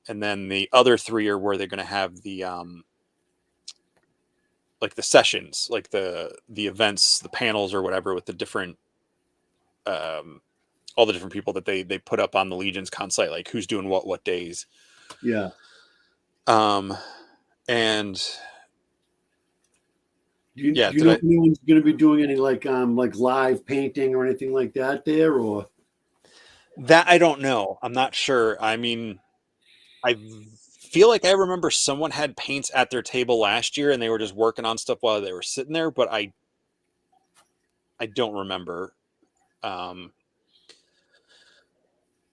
And then the other 3 are where they're going to have the like the sessions, like the events, the panels or whatever, with the different all the different people that they put up on the LegionsCon site, like who's doing what days. Yeah. And do you know if anyone's going to be doing any like live painting or anything like that there, or that? I don't know. I'm not sure. I mean, I feel like I remember someone had paints at their table last year, and they were just working on stuff while they were sitting there, but I don't remember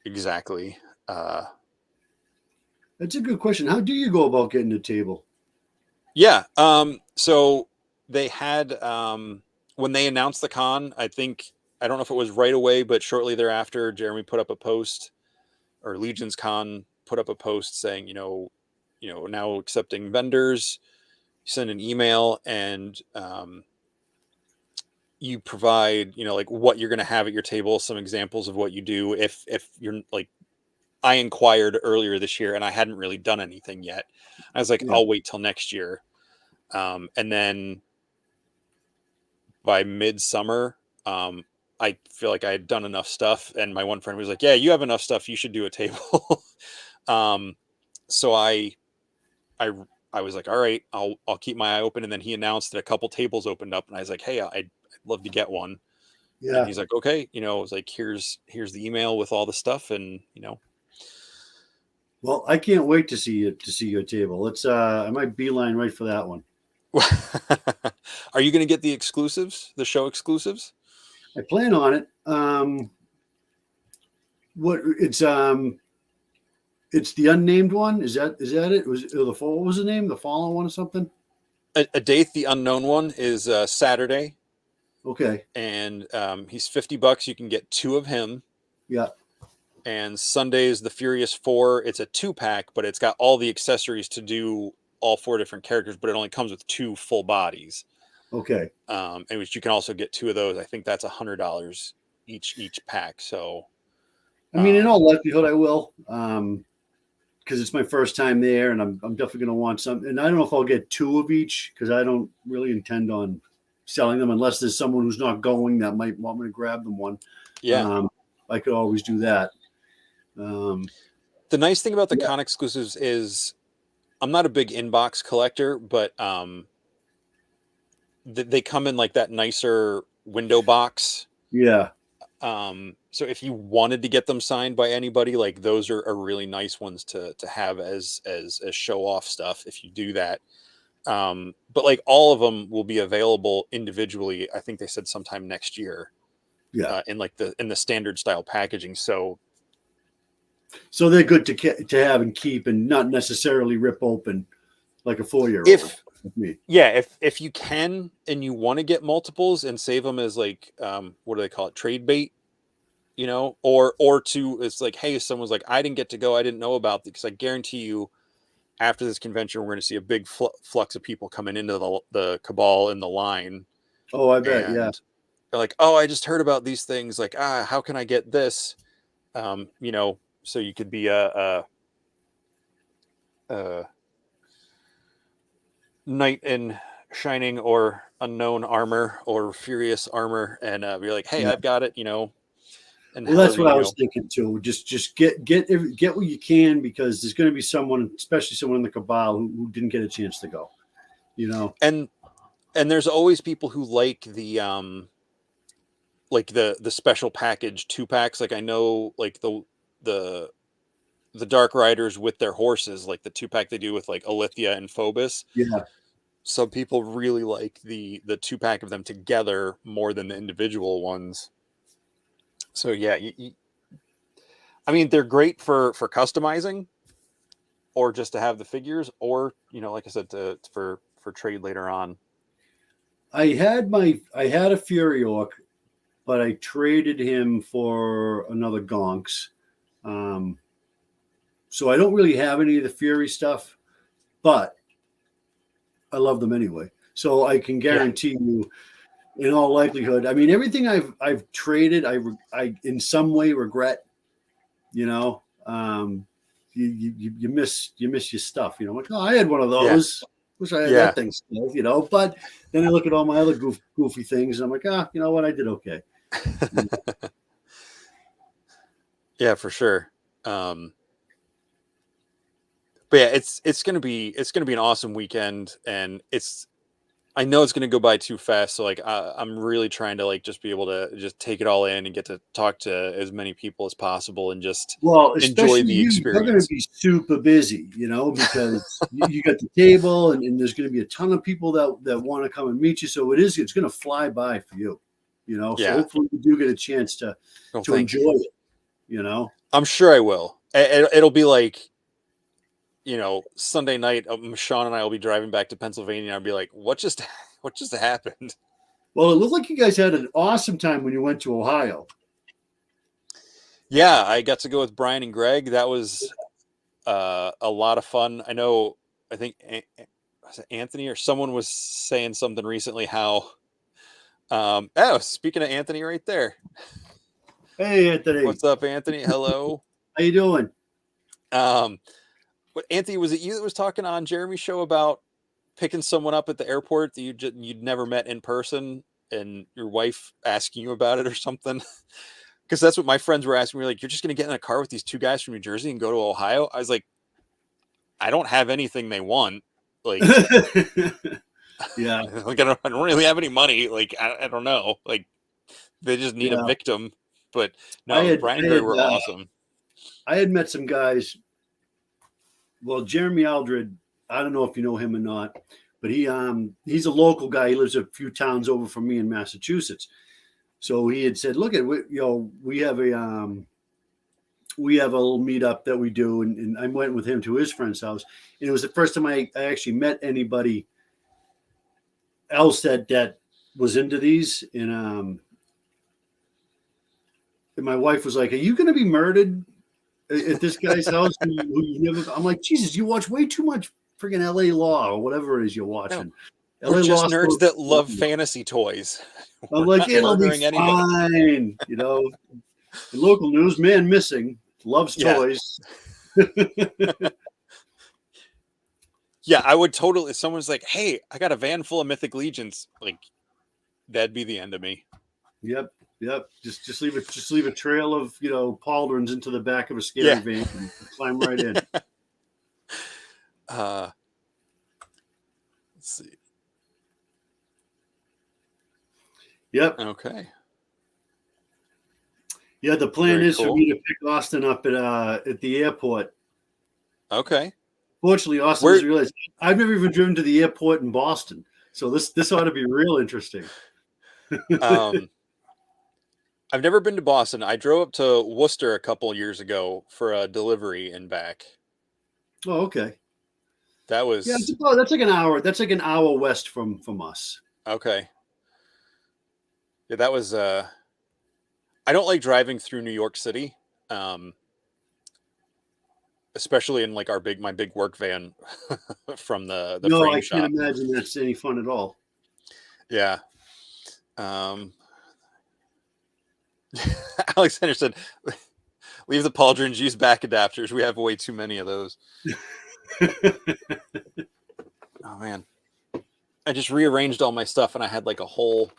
exactly. That's a good question. How do you go about getting a table? Yeah. So they had when they announced the con, I don't know if it was right away, but shortly thereafter, Jeremy put up a post, or LegionsCon put up a post saying, now accepting vendors. Send an email, and you provide, like what you're going to have at your table, some examples of what you do. If you're like, I inquired earlier this year and I hadn't really done anything yet. I was like, Yeah. I'll wait till next year. And then by midsummer, I feel like I had done enough stuff, and my one friend was like, "Yeah, you have enough stuff. You should do a table." um, so I, I was like, "All right, I'll keep my eye open." And then he announced that a couple tables opened up, and I was like, "Hey, I'd love to get one." And Yeah. he's like, "Okay," it was like, "Here's the email with all the stuff," and Well, I can't wait to see your table. Let's I might beeline right for that one. Are you going to get the exclusives, the show exclusives? I plan on it. What it's the unnamed one. Is that it? Was the fall? What was the name? The fallen one or something? A date, the unknown one, is Saturday, Okay. and he's $50. You can get two of him. Yeah. And Sunday is the Furious Four. It's a 2-pack, but it's got all the accessories to do all 4 different characters, but it only comes with 2 full bodies. Okay. And which you can also get 2 of those. I think that's $100 each pack. So, I mean, in all likelihood, I will. Because it's my first time there, and I'm definitely going to want some. And I don't know if I'll get 2 of each because I don't really intend on selling them unless there's someone who's not going that might want me to grab them one. yeah. I could always do that. The nice thing about the Yeah. con exclusives is I'm not a big inbox collector, but they come in like that nicer window box. Yeah. So if you wanted to get them signed by anybody, like those are really nice ones to have as show off stuff if you do that. But like all of them will be available individually. I think they said sometime next year. Yeah. In the standard style packaging. So they're good to have and keep, and not necessarily rip open like a 4-year-old. if you can and you want to get multiples and save them as like what do they call it, trade bait, or to, it's like, hey, someone's like, I didn't get to go, I didn't know about it, because I guarantee you after this convention we're going to see a big flux of people coming into the cabal in the line. Oh, I bet. And Yeah. they're like, oh, I just heard about these things, like, how can I get this? So you could be a knight in shining or unknown armor or furious armor, and be like, hey, Yeah. I've got it, and well, that's what I was thinking too. Just get what you can, because there's going to be someone, especially someone in the cabal, who didn't get a chance to go. And there's always people who like the special package 2-packs. Like I know, like the Dark Riders with their horses, like the 2-pack they do with like Alithia and Phobos. Yeah. Some people really like the 2-pack of them together more than the individual ones. So yeah, I mean, they're great for customizing, or just to have the figures, or like I said, for trade later on. I had a Fury Orc, but I traded him for another Gonks. So I don't really have any of the Fury stuff, but I love them anyway. So I can guarantee you, in all likelihood, I mean, everything I've traded, I in some way regret. You miss your stuff. Like, oh, I had one of those. Wish I had that thing still. But then I look at all my other goofy things, and I'm like, you know what, I did okay. Yeah, for sure. But yeah, it's gonna be an awesome weekend, and I know it's gonna go by too fast. So like, I'm really trying to like just be able to just take it all in and get to talk to as many people as possible and just enjoy the experience. You're going to be super busy, because you got the table, and there's going to be a ton of people that want to come and meet you. So it's going to fly by for you, So hopefully you do get a chance to enjoy it, I'm sure I will. It'll be like, Sunday night, Sean and I will be driving back to Pennsylvania, and I'll be like, what just happened? Well, it looked like you guys had an awesome time when you went to Ohio. Yeah, I got to go with Brian and Greg. That was a lot of fun. I think Anthony or someone was saying something recently how Speaking of Anthony right there. Hey, Anthony. What's up, Anthony? Hello. How you doing? Anthony, was it you that was talking on Jeremy's show about picking someone up at the airport that you'd never met in person, and your wife asking you about it or something? Because that's what my friends were asking me. Like, you're just going to get in a car with these two guys from New Jersey and go to Ohio? I was like, I don't have anything they want. Like, Yeah. like I don't really have any money. Like, I don't know. Like, they just need a victim. But no, Brian and Gray were awesome. I had met some guys. Well, Jeremy Aldred, I don't know if you know him or not, but he's a local guy. He lives a few towns over from me in Massachusetts. So he had said, "Look at we have a little meetup that we do," and I went with him to his friend's house, and it was the first time I actually met anybody else that was into these, and my wife was like, "Are you going to be murdered at this guy's house?" I'm like, "Jesus, you watch way too much freaking LA Law or whatever it is you're watching." No, we're just nerds that love fantasy toys. I'm like, it'll be fine, you know. In local news, man missing, loves toys. Yeah, I would totally. If someone's like, "Hey, I got a van full of Mythic Legions," like, that'd be the end of me. Yep. Just leave a trail of pauldrons into the back of a scary van and climb right in. Let's see. Yep. Okay. Yeah, the plan is for me to pick Austin up at the airport. Okay. Fortunately, Austin has realized I've never even driven to the airport in Boston, so this ought to be real interesting. I've never been to Boston. I drove up to Worcester a couple of years ago for a delivery and back. Oh, okay. That was that's like an hour. That's like an hour west from us. Okay. Yeah, that was I don't like driving through New York City. Especially in like my big work van from the frame shop. Can't imagine that's any fun at all. Yeah. Alexander said, "Leave the pauldrons, use back adapters. We have way too many of those." Oh man, I just rearranged all my stuff, and I had like a whole.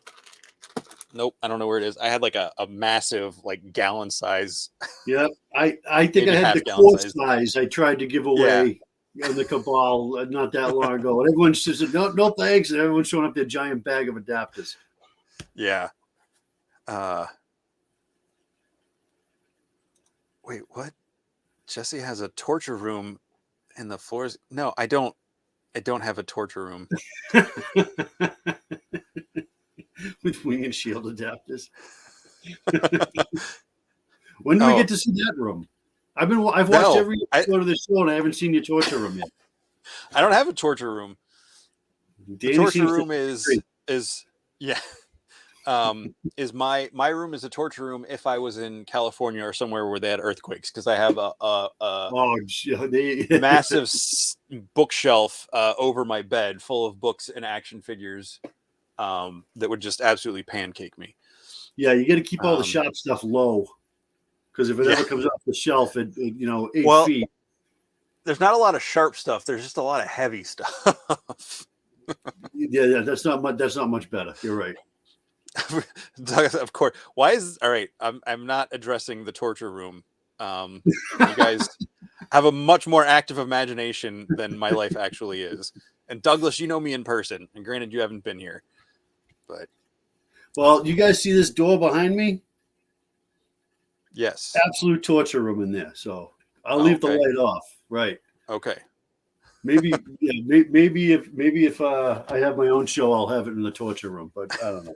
Nope, I don't know where it is. I had like a massive like gallon size. Yep, I think I had the quart size. I tried to give away in the Cabal not that long ago, and everyone said no thanks, and everyone's showing up their giant bag of adapters. Yeah. Wait, what? Jesse has a torture room in the floors. No, I don't have a torture room. With wing and shield adapters. When do we get to see that room? I've watched every episode of the show, and I haven't seen your torture room yet. I don't have a torture room. The torture room is my room is a torture room if I was in California or somewhere where they had earthquakes, because I have a massive bookshelf over my bed full of books and action figures that would just absolutely pancake me. Yeah, you got to keep all the shop stuff low, because if it ever comes off the shelf at 8 feet. There's not a lot of sharp stuff. There's just a lot of heavy stuff. Yeah, that's not much better. You're right. Of course. Why is all right? I'm not addressing the torture room. You guys have a much more active imagination than my life actually is. And Douglas, you know me in person, and granted, you haven't been here, but you guys see this door behind me? Yes. Absolute torture room in there. So I'll leave the light off. Right. Okay. Maybe if I have my own show, I'll have it in the torture room, but I don't know.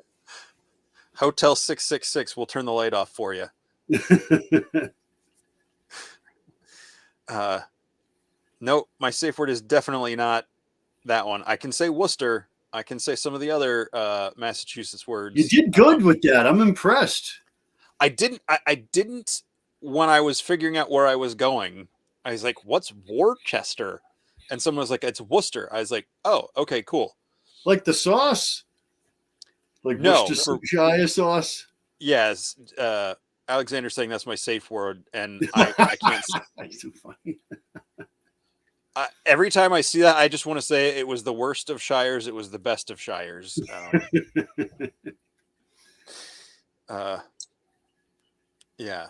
Hotel 666 will turn the light off for you. No, my safe word is definitely not that one. I can say Worcester. I can say some of the other Massachusetts words. You did good with that. I'm impressed. I didn't when I was figuring out where I was going. I was like, "What's Worcester?" And someone was like, "It's Worcester." I was like, "Oh, okay, cool." Like the sauce? Like No, Worcestershire sauce? yes. Alexander's saying that's my safe word, and I can't. That's so funny. Every time I see that, I just want to say it was the worst of shires. It was the best of shires. Yeah.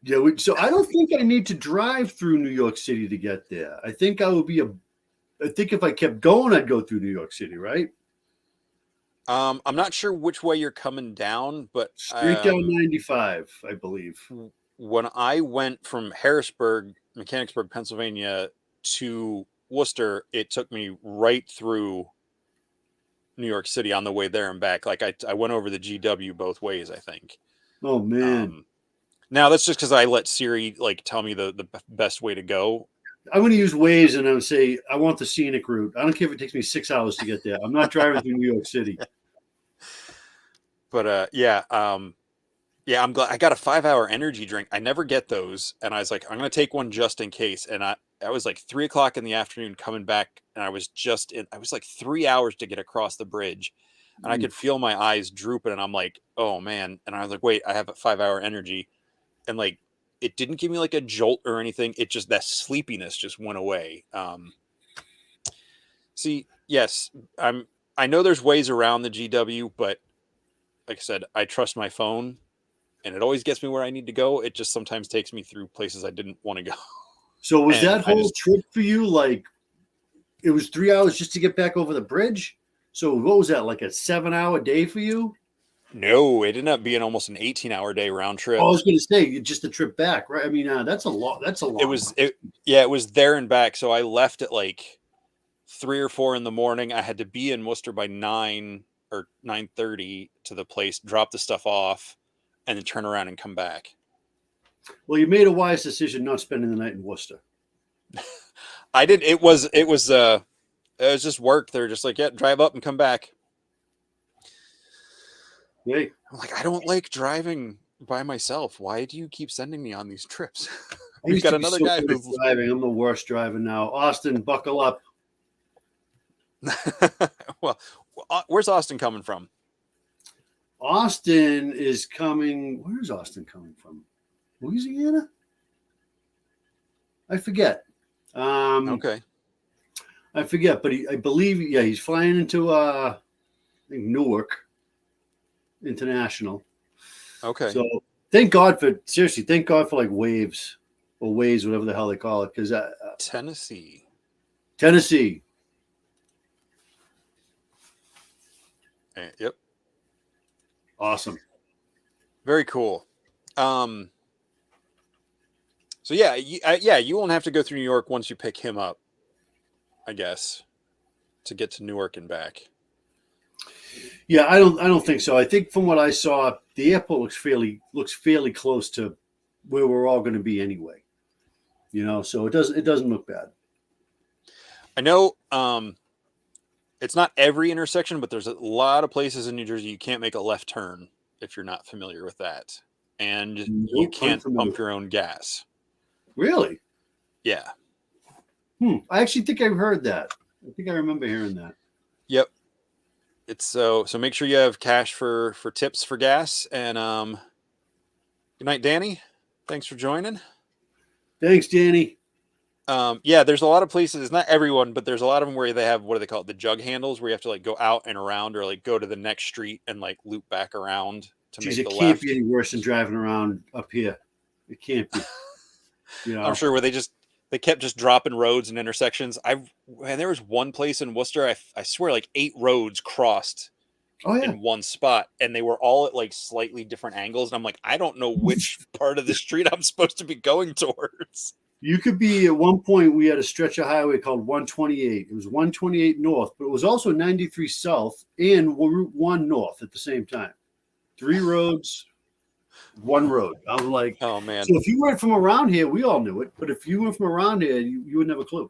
Yeah, so I don't think I need to drive through New York City to get there. I think I think if I kept going, I'd go through New York City, right? I'm not sure which way you're coming down, but Straight down 95, I believe. when I went from Harrisburg, Mechanicsburg, Pennsylvania to Worcester, it took me right through New York City on the way there and back. Like I went over the GW both ways, I think. Oh man. Now that's just because I let Siri like tell me the best way to go. I'm going to use Waze and I'll say I want the scenic route. I don't care if it takes me 6 hours to get there. I'm not driving through New York City. But yeah, I'm glad I got a 5-hour energy drink. I never get those, and I was like, I'm gonna take one just in case. And I was like 3 o'clock in the afternoon coming back, and I was like 3 hours to get across the bridge, and I could feel my eyes drooping, and I'm like, oh man. And I was like, wait, I have a 5-hour energy, and like it didn't give me like a jolt or anything. It just, that sleepiness just went away. See, yes, I know there's ways around the GW, but like I said, I trust my phone, and it always gets me where I need to go. It just sometimes takes me through places I didn't want to go. So was that whole trip for you like it was 3 hours just to get back over the bridge? So what was that, like a 7-hour day for you? No, it ended up being almost an 18-hour day round trip. Oh, I was going to say just the trip back, right? I mean, that's a lot. It was there and back. So I left at like 3 or 4 in the morning. I had to be in Worcester by 9 or 9:30 to the place, drop the stuff off, and then turn around and come back. Well, you made a wise decision not spending the night in Worcester. I did. It was just work. They're just like, yeah, drive up and come back. Hey, I'm like, I don't like driving by myself. Why do you keep sending me on these trips? We've got another guy who's driving. I'm the worst driver now. Austin, buckle up. Well, where's Austin coming from? Austin is coming. Where is Austin coming from? Louisiana? I forget. Okay. I forget, but I believe, yeah, he's flying into I think Newark International. Okay. So thank God for like waves or waves, whatever the hell they call it, because Tennessee. Yep. Awesome. Very cool. So yeah, you won't have to go through New York once you pick him up, I guess, to get to Newark and back. Yeah, I don't think so. I think from what I saw, the airport looks fairly close to where we're all going to be anyway. You know, so it doesn't look bad. I know it's not every intersection, but there's a lot of places in New Jersey you can't make a left turn if you're not familiar with that. And you can't pump your own gas. Really? Yeah. I actually think I've heard that. I think I remember hearing that. Yep. It's so make sure you have cash for tips for gas. And good night, Danny. Thanks for joining. Thanks, Danny. Yeah, there's a lot of places, not everyone, but there's a lot of them where they have, what do they call it, the jug handles, where you have to like go out and around, or like go to the next street and like loop back around to make the left. It can't be any worse than driving around up here. It can't be. You know? I'm sure where they kept just dropping roads and intersections. And there was one place in Worcester, I swear, like 8 roads crossed in one spot, and they were all at like slightly different angles. And I'm like, I don't know which part of the street I'm supposed to be going towards. You could be, at one point, we had a stretch of highway called 128. It was 128 north, but it was also 93 south and Route 1 north at the same time. 3 roads, 1 road. I was like, oh, man. So if you weren't from around here, we all knew it. But if you weren't from around here, you would have a clue.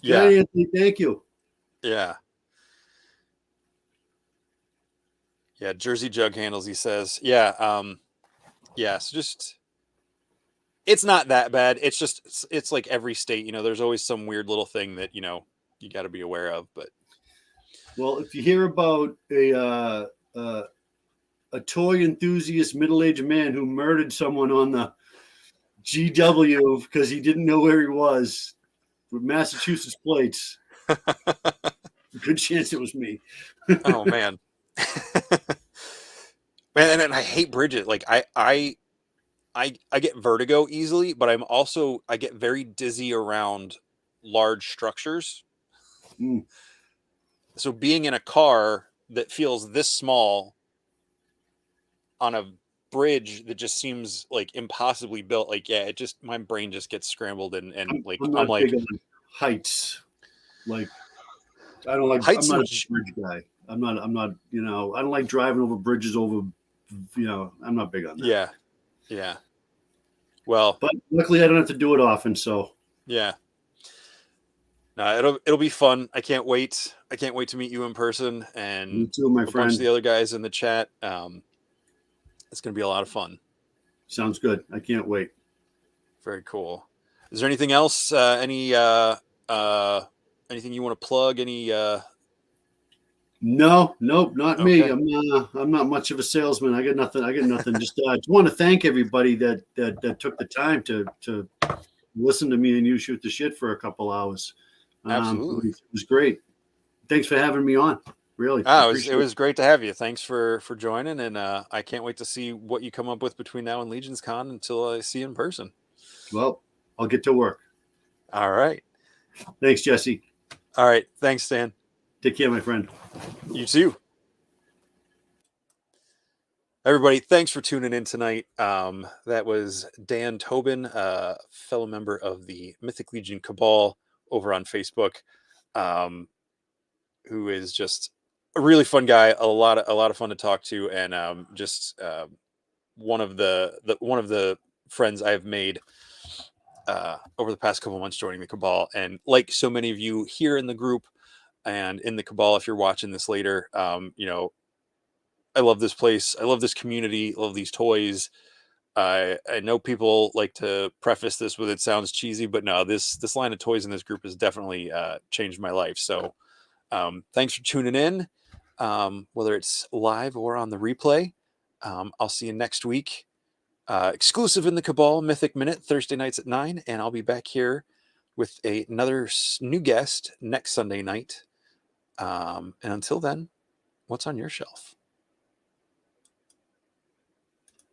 Yeah. Anthony, thank you. Yeah. Yeah, Jersey jug handles, he says. Yeah. Yeah, so just... It's not that bad. It's just, it's like every state, you know, there's always some weird little thing that, you know, you got to be aware of. But Well, if you hear about a toy enthusiast middle-aged man who murdered someone on the GW because he didn't know where he was with Massachusetts plates, good chance it was me. Oh man. Man, and I hate bridges. Like I get vertigo easily, but I get very dizzy around large structures. Mm. So being in a car that feels this small on a bridge that just seems like impossibly built, like yeah, it just my brain just gets scrambled and like I'm I'm not big like on heights. Like I don't like. I'm heights not and a bridge guy. I'm not. I'm not. You know. I don't like driving over bridges. Over. You know. I'm not big on that. yeah, yeah. Well, But luckily, I don't have to do it often. So yeah. No, it'll be fun. I can't wait. I can't wait to meet you in person you and too, my a bunch of friend. the other guys in the chat. It's going to be a lot of fun. Sounds good. I can't wait. Very cool. Is there anything else? Anything you want to plug? Any? No, nope, not me. Okay. I'm not much of a salesman. I got nothing. I got nothing. Just want to thank everybody that took the time to listen to me and you shoot the shit for a couple hours. Absolutely. It was great. Thanks for having me on. Really, I It appreciate it. was great to have you. Thanks for joining, and I can't wait to see what you come up with between now and LegionsCon until I see you in person. Well, I'll get to work. All right. Thanks, Jesse. All right. Thanks, Dan. Take care, my friend. You too. Everybody, thanks for tuning in tonight. That was Dan Tobin, fellow member of the Mythic Legion Cabal over on Facebook, who is just a really fun guy, a lot of fun to talk to, and just one of the friends I've made over the past couple months joining the Cabal. And like so many of you here in the group and in the Cabal, if you're watching this later, I love this place. I love this community. I love these toys. I know people like to preface this with it sounds cheesy, but no, this line of toys in this group has definitely changed my life. So thanks for tuning in, whether it's live or on the replay. I'll see you next week. Exclusive in the Cabal Mythic Minute, Thursday nights at 9, and I'll be back here with another new guest next Sunday night. And until then, what's on your shelf?